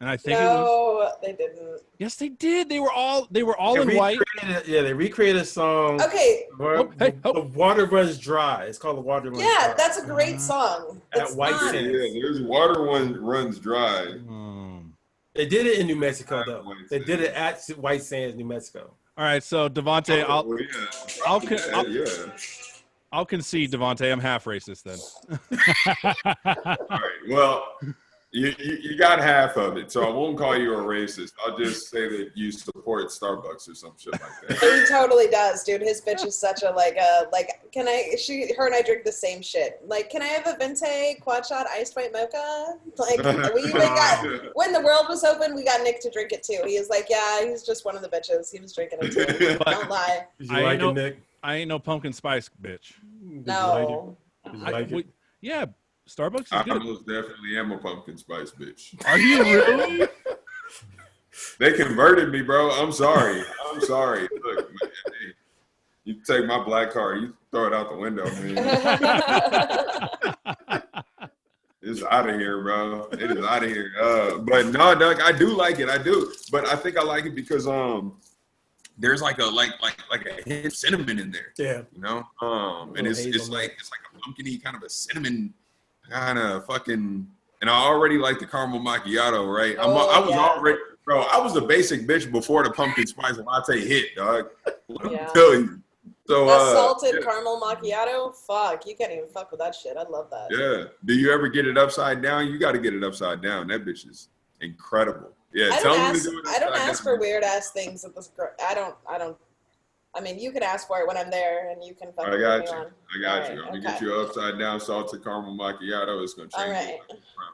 and I think it was. No, they didn't. Yes, they did. They were all in white. They recreated a song. Okay. The Water Runs Dry. It's called The Water Runs Dry. Yeah, that's a great song. At It's White not- Sands. Yeah, there's water runs dry. They did it in New Mexico, White though. Sands. They did it at White Sands, New Mexico. All right, so Devonte, Yeah. I'll concede, Devonte. I'm half racist then. All right. Well, you got half of it, so I won't call you a racist. I'll just say that you support Starbucks or some shit like that. He totally does, dude. His bitch is such a can I her and I drink the same shit. Like, can I have a Vente quad shot iced white mocha? Like, we even got when the world was open, we got Nick to drink it too. He was like, yeah, he's just one of the bitches. He was drinking it too. Don't lie. Did you like it, Nick? I ain't no pumpkin spice bitch. No. Did you like it? Yeah, Starbucks is I good. most definitely am a pumpkin spice bitch. Are you really? They converted me, bro. I'm sorry. Look, man, hey, you take my black card, you throw it out the window, man. It's out of here, bro. It is out of here. But no, Doug, I do like it. I do. But I think I like it because there's like a hint of cinnamon in there. Yeah. You know? And it's like a pumpkin-y kind of a cinnamon kind of fucking, and I already like the caramel macchiato, right? I was a basic bitch before the pumpkin spice latte hit, dog. Let me tell you. So that salted caramel macchiato, fuck, you can't even fuck with that shit. I love that. Yeah. Do you ever get it upside down? You got to get it upside down. That bitch is incredible. Yeah. I don't ask for weird ass things at this. I don't. I mean, you can ask for it when I'm there, and you can fucking. I got you. On. I'm gonna get you upside down salted caramel macchiato. It's gonna change. All right.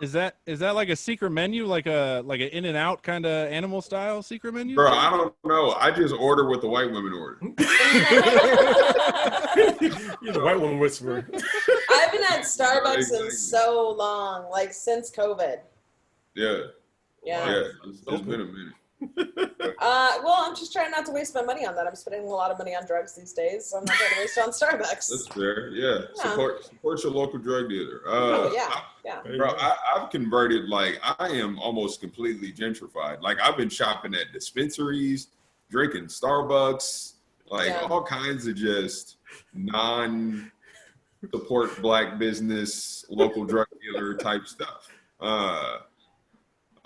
Is that like a secret menu, like an In-N-Out kind of animal style secret menu? Bro, I don't know. I just order what the white women order. You're the white woman whisperer. I haven't had Starbucks in so long, like since COVID. Yeah. Yeah. It's been a minute. Well, I'm just trying not to waste my money on that. I'm spending a lot of money on drugs these days, so I'm not trying to waste it on Starbucks. That's fair. Yeah. Support your local drug dealer. Yeah. Bro, I've converted, like, I am almost completely gentrified. Like, I've been shopping at dispensaries, drinking Starbucks, like all kinds of just non-support black business, local drug dealer type stuff.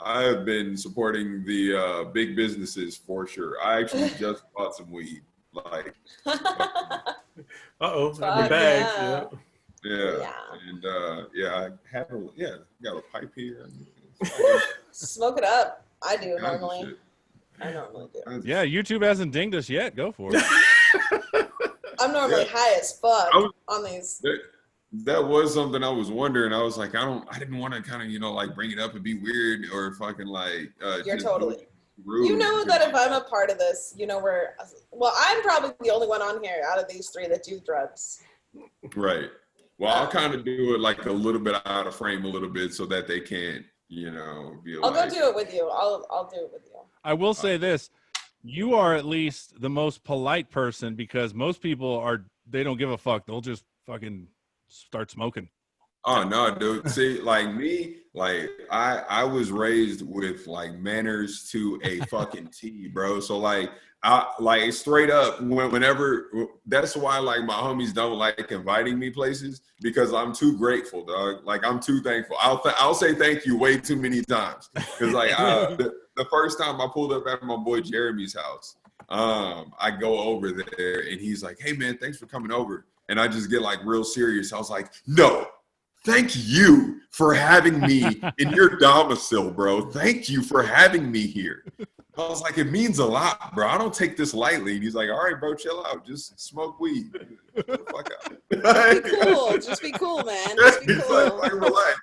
I have been supporting the big businesses for sure. I actually just bought some weed. Like, bags. Yeah. And I have got a pipe here. Smoke it up. I do normally. I normally do. Yeah, YouTube hasn't dinged us yet. Go for it. I'm normally high as fuck on these. That was something I was wondering. I was like, I didn't want to kind of, like bring it up and be weird or fucking like. You're totally rude. You know that if I'm a part of this, I'm probably the only one on here out of these three that do drugs. Right. Well, I'll kind of do it like a little bit out of frame a little bit so that they can't, be I'll go do it with you. I'll do it with you. I will say this. You are at least the most polite person because most people they don't give a fuck. They'll just fucking start smoking. Oh no, dude. See, like me, like I was raised with like manners to a fucking T, bro. So like I straight up whenever that's why like my homies don't like inviting me places because I'm too grateful, dog. Like I'm too thankful. I'll say thank you way too many times because like the first time I pulled up at my boy Jeremy's house, I go over there and he's like, "Hey man, thanks for coming over." And I just get like real serious. I was like, "No, thank you for having me in your domicile, bro. Thank you for having me here." I was like, "It means a lot, bro. I don't take this lightly." And he's like, "All right, bro, chill out. Just smoke weed. Fuck out." Be cool. Just be cool, man. Just be cool. Like, relax.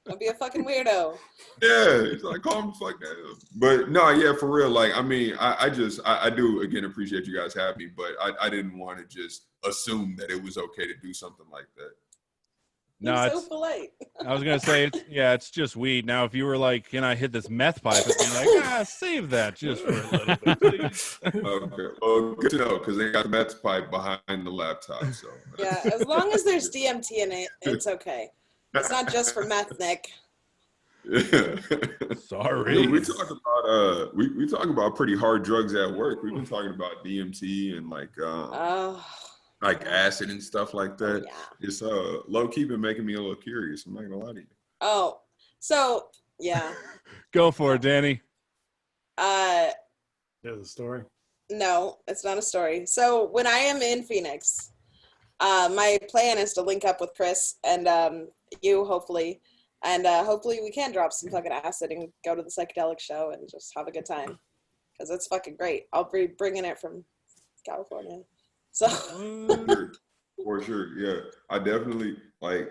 Don't be a fucking weirdo. Yeah, he's like, calm the fuck down. But no, yeah, for real. Like, I mean, I do again appreciate you guys having me, but I didn't want to just assume that it was okay to do something like that. No, You're so polite. I was gonna say, it's just weed. Now, if you were like, "Can I hit this meth pipe?" I'd be like, save that just for a little bit, please. Okay, well, good to know because they got the meth pipe behind the laptop. So yeah, as long as there's DMT in it, it's okay. It's not just for meth, Nick. Yeah. Sorry. We talk about we talk about pretty hard drugs at work. We've been talking about DMT and like acid and stuff like that. Yeah. It's low key been making me a little curious. I'm not gonna lie to you. Oh, so Yeah. Go for it, Danny. There's a story. No, it's not a story. So when I am in Phoenix, my plan is to link up with Chris and you, hopefully. And hopefully we can drop some fucking acid and go to the psychedelic show and just have a good time. Because it's fucking great. I'll be bringing it from California. So. For sure. Yeah. I definitely, like,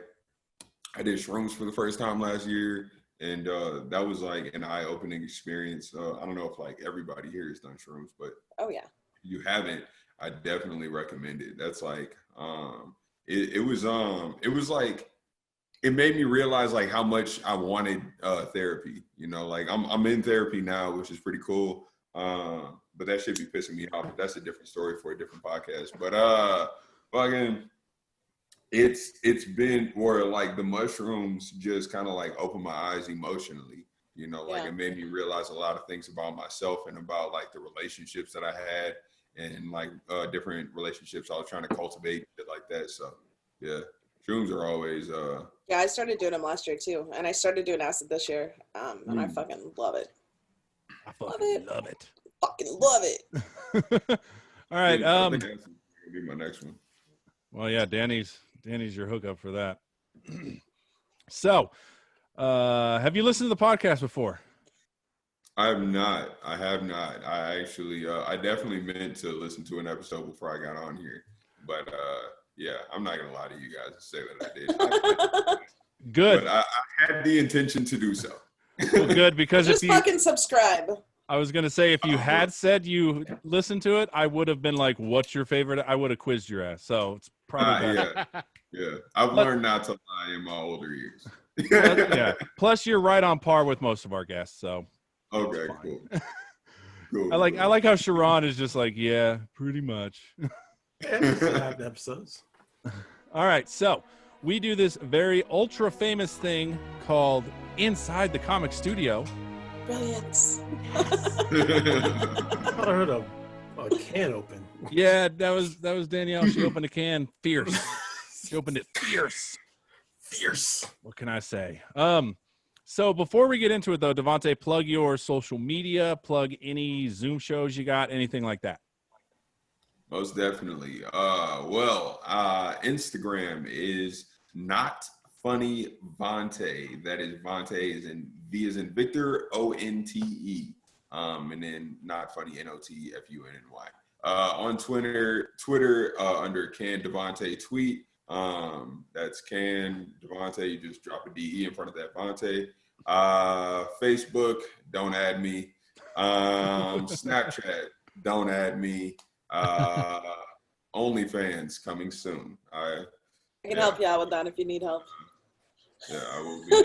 I did shrooms for the first time last year. And that was like an eye-opening experience. I don't know if like everybody here has done shrooms, but Oh, yeah. if you haven't, I definitely recommend it. That's like, it was like, it made me realize like how much I wanted therapy. You know, like I'm in therapy now, which is pretty cool. But that should be pissing me off. But that's a different story for a different podcast. But fucking, it's been where like the mushrooms just kind of like opened my eyes emotionally. You know, like Yeah. it made me realize a lot of things about myself and about like the relationships that I had and like different relationships I was trying to cultivate, shit like that. So yeah, shrooms are always Yeah, I started doing them last year too. And I started doing acid this year. And I fucking love it. I fucking love it. Fucking love it. All right. I think that's gonna be my next one. Well, yeah, Danny's your hookup for that. So, have you listened to the podcast before? I have not. I actually, I definitely meant to listen to an episode before I got on here, but yeah, I'm not gonna lie to you guys and say that I did. Good. But I had the intention to do so. Well, good, because Just if you, fucking subscribe. I was gonna say, if you had said you listened to it, I would have been like, "What's your favorite?" I would have quizzed your ass. So it's probably better. Yeah. I've learned not to lie in my older years. Yeah. Plus, you're right on par with most of our guests. So Okay, fine. cool. I like how Sharon is just like, yeah, pretty much. Have episodes. All right, so we do this very ultra famous thing called Inside the Comic Studio. Brilliance. I thought I heard a can open. Yeah, that was Danielle. She opened a can fierce. She opened it fierce. What can I say? So before we get into it though, Devonte, plug your social media, plug any Zoom shows you got, anything like that. Most definitely. Instagram is Not Funny Vonte. That is Vonte V as in Victor, ONTE. And then Not Funny, NOTFUNNY. On Twitter under Can Devonte Tweet. That's Can Devonte. You just drop a DE in front of that Vonte. Facebook, don't add me. Snapchat, don't add me. OnlyFans coming soon. I can help you out with that if you need help. Yeah, I will be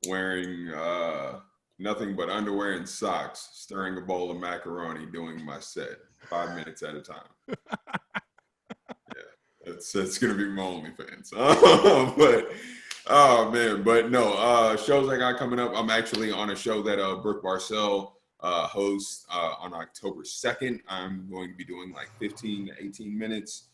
wearing nothing but underwear and socks, stirring a bowl of macaroni, doing my set 5 minutes at a time. Yeah, it's gonna be my OnlyFans. But oh man, but no, shows I got coming up. I'm actually on a show that Brooke Barcel hosts on October 2nd. I'm going to be doing like 15 to 18 minutes.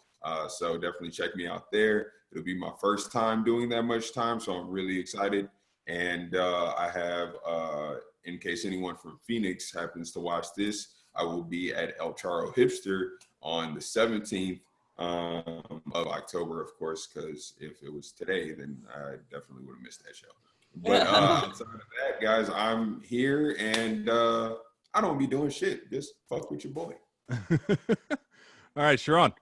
So definitely check me out there. It'll be my first time doing that much time, so I'm really excited. And I have, in case anyone from Phoenix happens to watch this, I will be at El Charro Hipster on the 17th of October, of course, because if it was today, then I definitely would have missed that show. But outside of that, guys, I'm here and I don't be doing shit. Just fuck with your boy. All right, Sharon.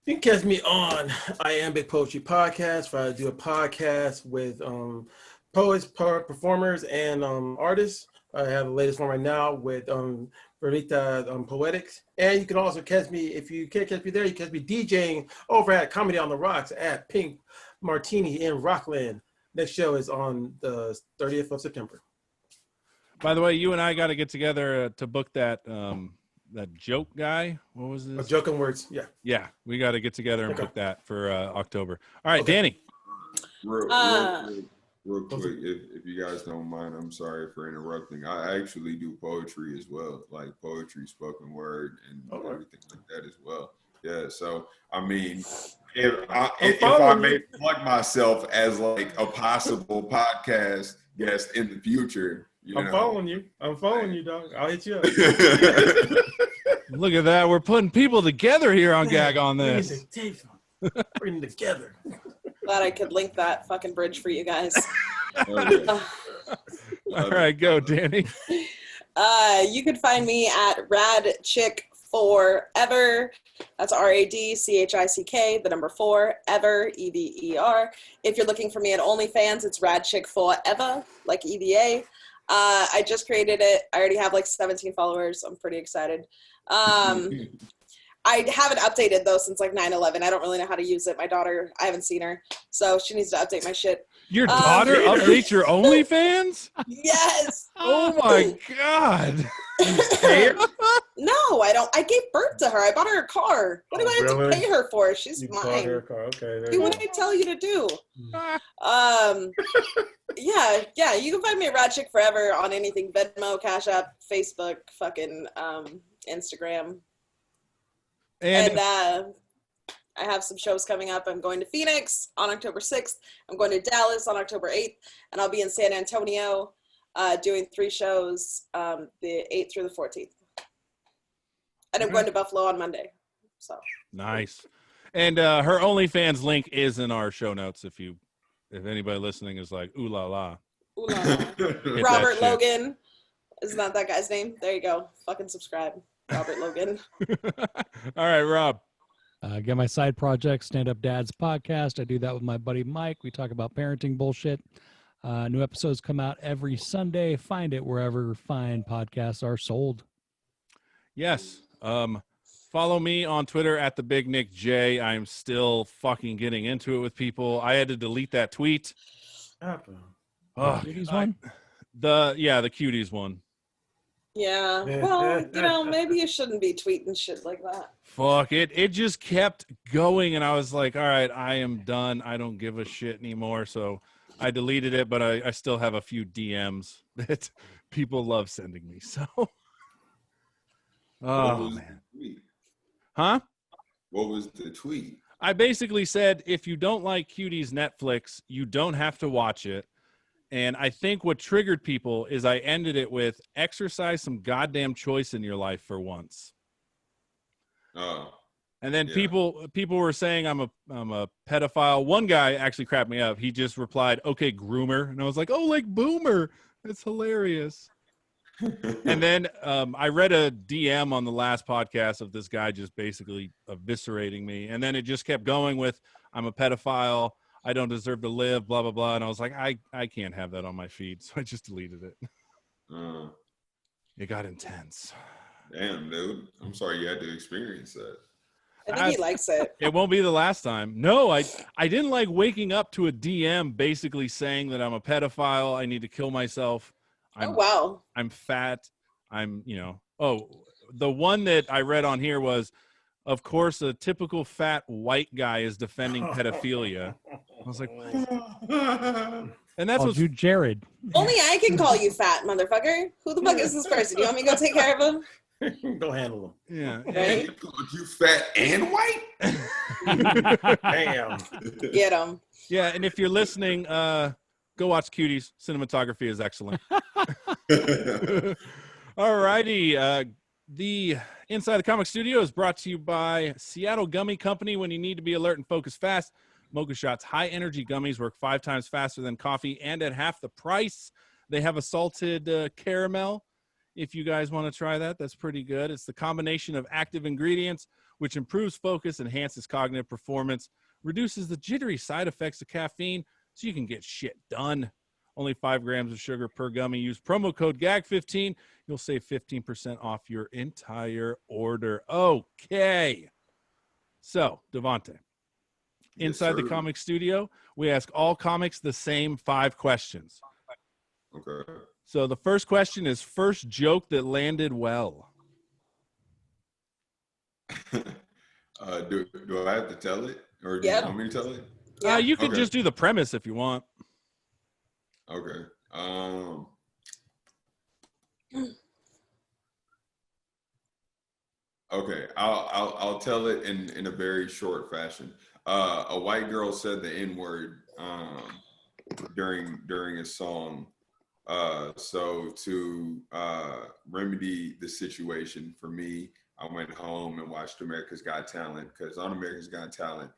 You can catch me on Iambic Poetry Podcast, where I do a podcast with poets, performers, and artists. I have the latest one right now with Verita Poetics. And you can also catch me, if you can't catch me there, you can catch me DJing over at Comedy on the Rocks at Pink Martini in Rockland. Next show is on the 30th of September. By the way, you and I got to get together to book that that joke guy. What was this? Joking Words, yeah. Yeah, we got to get together and book that for October. All right, Danny. Real quick, if you guys don't mind, I'm sorry for interrupting. I actually do poetry as well, like poetry, spoken word, and everything like that as well. Yeah, so I mean, if I following may you. plug myself as like a possible podcast guest in the future, you I'm know. following you. I'm following you, dog. I'll hit you up. Look at that. We're putting people together here on Gag On This. Bring them together. Glad I could link that fucking bridge for you guys. Oh, yeah. All right, go, Danny. You can find me at radchick4ever. That's RADCHICK, the number 4, ever, EVER. If you're looking for me at OnlyFans, it's radchick4ever, like EVA. I just created it. I already have like 17 followers. I'm pretty excited. I haven't updated though since like 9/11. I don't really know how to use it. My daughter, I haven't seen her, so she needs to update my shit. Your daughter updates your OnlyFans? Yes. Oh my God. No, I don't. I gave birth to her. I bought her a car. What do I have to pay her for? She's You bought her a mine. car. Okay. There Do you what go. I tell you to do. Yeah. You can find me at Radchick Forever on anything: Venmo, Cash App, Facebook, fucking Instagram. And I have some shows coming up. I'm going to Phoenix on October 6th. I'm going to Dallas on October 8th, and I'll be in San Antonio doing 3 shows, the 8th through the 14th. And I'm going to Buffalo on Monday. So nice. And her OnlyFans link is in our show notes if anybody listening is like, ooh la la. ooh la la. Hit Robert that shit. Logan. Isn't that guy's name? There you go. Fucking subscribe. Robert Logan. All right, Rob. Get my side project, Stand Up Dads podcast. I do that with my buddy Mike. We talk about parenting bullshit. New episodes come out every Sunday. Find it wherever fine podcasts are sold. Yes. Follow me on Twitter at the Big Nick J. I'm still fucking getting into it with people. I had to delete that tweet. Oh, Cuties one? The cuties one. Yeah. Well, maybe you shouldn't be tweeting shit like that. Fuck it. It just kept going, and I was like, all right, I am done. I don't give a shit anymore. So I deleted it, but I still have a few DMs that people love sending me. So, oh man. Huh? What was the tweet? I basically said, if you don't like Cuties Netflix, you don't have to watch it. And I think what triggered people is I ended it with exercise some goddamn choice in your life for once. Oh. And then people were saying I'm a pedophile. One guy actually crapped me up. He just replied, "Okay, groomer," and I was like, "Oh, like boomer." That's hilarious. And then I read a DM on the last podcast of this guy just basically eviscerating me, and then it just kept going with, "I'm a pedophile. I don't deserve to live." Blah blah blah. And I was like, I can't have that on my feed, so I just deleted it. It got intense. Damn, dude. I'm sorry you had to experience that. I think he likes it. It won't be the last time. No, I didn't like waking up to a DM basically saying that I'm a pedophile. I need to kill myself. Wow. I'm fat. The one that I read on here was, of course, a typical fat white guy is defending pedophilia. I was like, and that's what you Jared. Only I can call you fat, motherfucker. Who the fuck is this person? You want me to go take care of him? Go handle him. Yeah. Right? You fat and white? Damn. Get him. Yeah, and if you're listening, go watch Cuties. Cinematography is excellent. All righty. The Inside the Comic Studio is brought to you by Seattle Gummy Company. When you need to be alert and focus fast, Mocha Shots high-energy gummies work 5 times faster than coffee and at half the price. They have a salted caramel. If you guys want to try that, that's pretty good. It's the combination of active ingredients, which improves focus, enhances cognitive performance, reduces the jittery side effects of caffeine, so you can get shit done. Only 5 grams of sugar per gummy. Use promo code GAG15. You'll save 15% off your entire order. Okay. So, Devonte, inside the comic studio, we ask all comics the same 5 questions. Okay. So the first question is, first joke that landed well. Do I have to tell it? Or do you want me to tell it? Yeah. You can just do the premise if you want. Okay. Okay, I'll tell it in a very short fashion. a white girl said the N-word during a song. So to remedy the situation for me, I went home and watched America's Got Talent, because on America's Got Talent,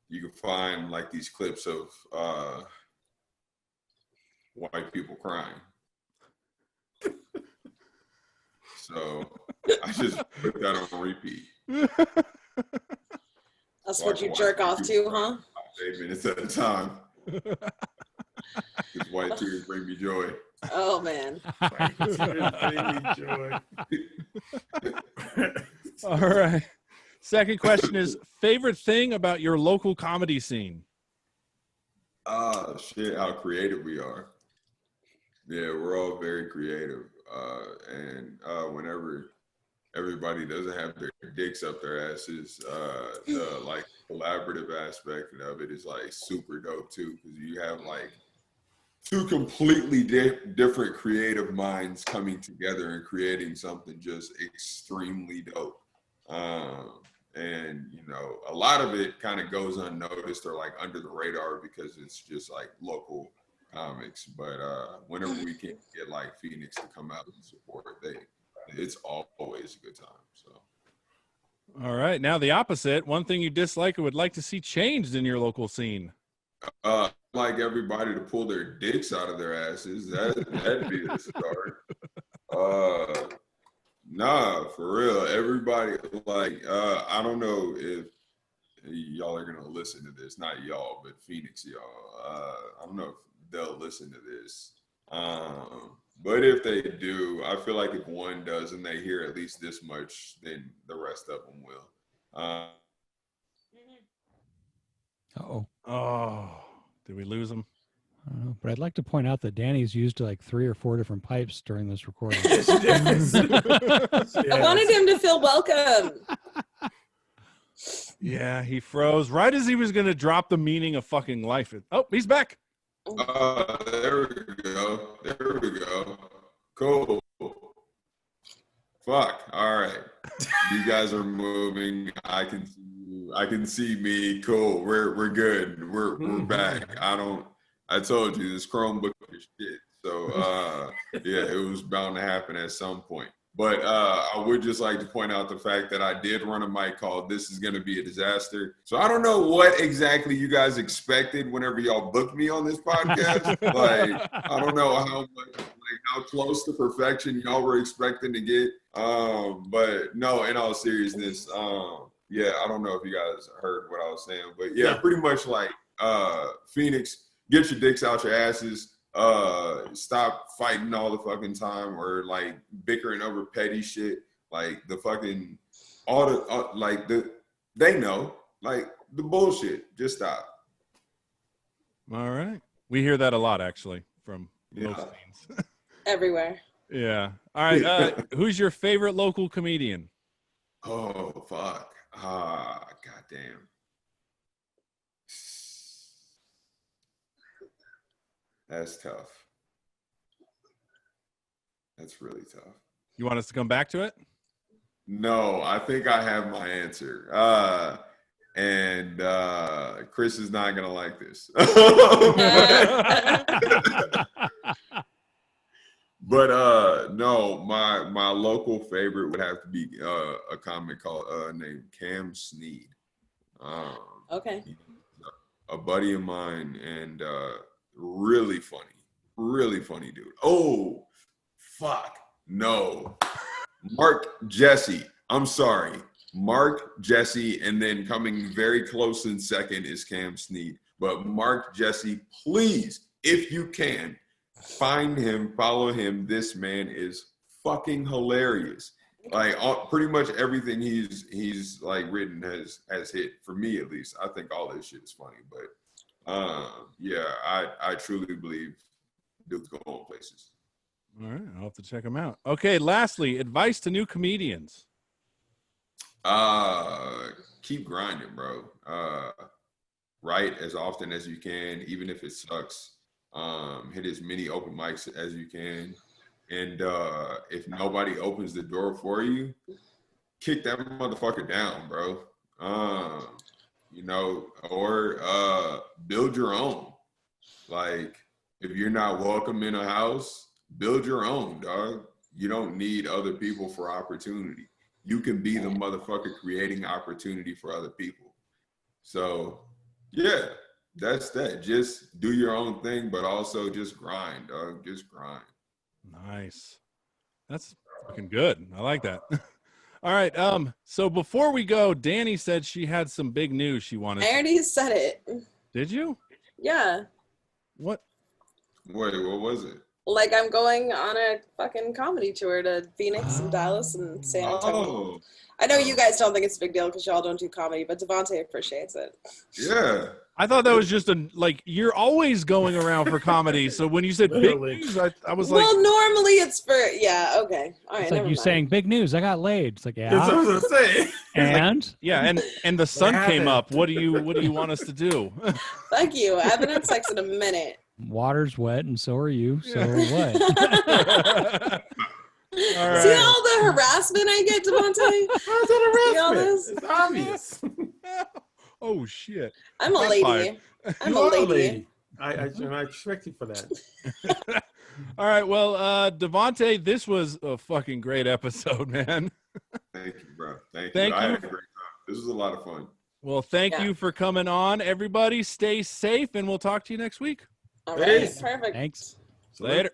you can find like these clips of white people crying. So I just put that on repeat. That's So what you jerk off to, huh? 8 minutes at a time. Because white tears bring me joy. Oh man. White tears bring me joy. All right. Second question is, favorite thing about your local comedy scene? Shit, how creative we are. Yeah, we're all very creative. And whenever everybody doesn't have their dicks up their asses, the like collaborative aspect of it is like super dope too, because you have like two completely different creative minds coming together and creating something just extremely dope. And you know, a lot of it kind of goes unnoticed or like under the radar because it's just like local comics. But whenever we can get like Phoenix to come out and support, it's always a good time. So. All right. Now the opposite. One thing you dislike or would like to see changed in your local scene. Like everybody to pull their dicks out of their asses. That'd be the start. Nah, for real. Everybody, like, I don't know if y'all are gonna listen to this. Not y'all, but Phoenix y'all. I don't know if they'll listen to this. But if they do, I feel like if one does and they hear at least this much, then the rest of them will. Uh-oh. Oh, did we lose him? I don't know, but I'd like to point out that Danny's used like 3 or 4 different pipes during this recording. Yes, she does. I wanted him to feel welcome. Yeah, he froze right as he was going to drop the meaning of fucking life. Oh, he's back. There we go. There we go. Cool. Fuck. All right. You guys are moving. I can see you. I can see me. Cool. We're good. We're back. I told you this Chromebook is shit. So yeah, it was bound to happen at some point. But I would just like to point out the fact that I did run a mic called "This Is Gonna Be a Disaster." So I don't know what exactly you guys expected whenever y'all booked me on this podcast. Like, I don't know how close to perfection y'all were expecting to get. But no, in all seriousness, yeah, I don't know if you guys heard what I was saying, but yeah, pretty much like Phoenix, get your dicks out your asses. Stop fighting all the fucking time or like bickering over petty shit. Like the fucking they know, like the bullshit. Just stop. All right. We hear that a lot actually from most scenes. Everywhere. Yeah. All right. Who's your favorite local comedian? Oh fuck. Goddamn. That's tough. That's really tough. You want us to come back to it? No, I think I have my answer. And Chris is not gonna like this. But no, my local favorite would have to be a comic called named Cam Sneed. Okay. A buddy of mine and really funny dude. Oh, fuck. No. Mark Jesse. I'm sorry. Mark Jesse, and then coming very close in second is Cam Sneed. But Mark Jesse, please, if you can, find him, follow him. This man is fucking hilarious. Like pretty much everything he's like written has hit, for me at least. I think all this shit is funny, but yeah, I truly believe dudes go on places. All right, I'll have to check them out. Okay, lastly, advice to new comedians. Keep grinding, bro. Write as often as you can, even if it sucks. Hit as many open mics as you can. And if nobody opens the door for you, kick that motherfucker down, bro. you know, or build your own. Like, if you're not welcome in a house, build your own, dog. You don't need other people for opportunity. You can be the motherfucker creating opportunity for other people. So, yeah, that's that. Just do your own thing, but also just grind, dog. Just grind. Nice. That's fucking good. I like that. All right. So before we go, Danny said she had some big news she wanted. I already said it. Did you? Yeah. What? Wait, what was it? Like, I'm going on a fucking comedy tour to Phoenix and Dallas and San Antonio. Oh, I know you guys don't think it's a big deal because y'all don't do comedy, but Devonte appreciates it. yeah. I thought that was just you're always going around for comedy. So when you said big Literally. news, I was like, Well, normally it's for, yeah, okay. All right, It's like never you mind. saying big news. I got laid. It's like, That's what I yeah. was gonna say. And yeah, and the sun What came happened? up. What do you want us to do? Thank you. I haven't had sex in a minute. water's wet and so are you. So Yeah. what? All right. See all the harassment I get, Devonte? How's that See all harassment? this? It's obvious. Oh shit. I'm a Shots lady. fired. I'm You a are lady. I respect you for that. All right. Well, Devonte, this was a fucking great episode, man. Thank you, bro. Thank Thank you. I you. had a great time. This was a lot of fun. Well, thank Yeah. you for coming on. Everybody stay safe and we'll talk to you next week. All right, Peace. perfect. Thanks. Later.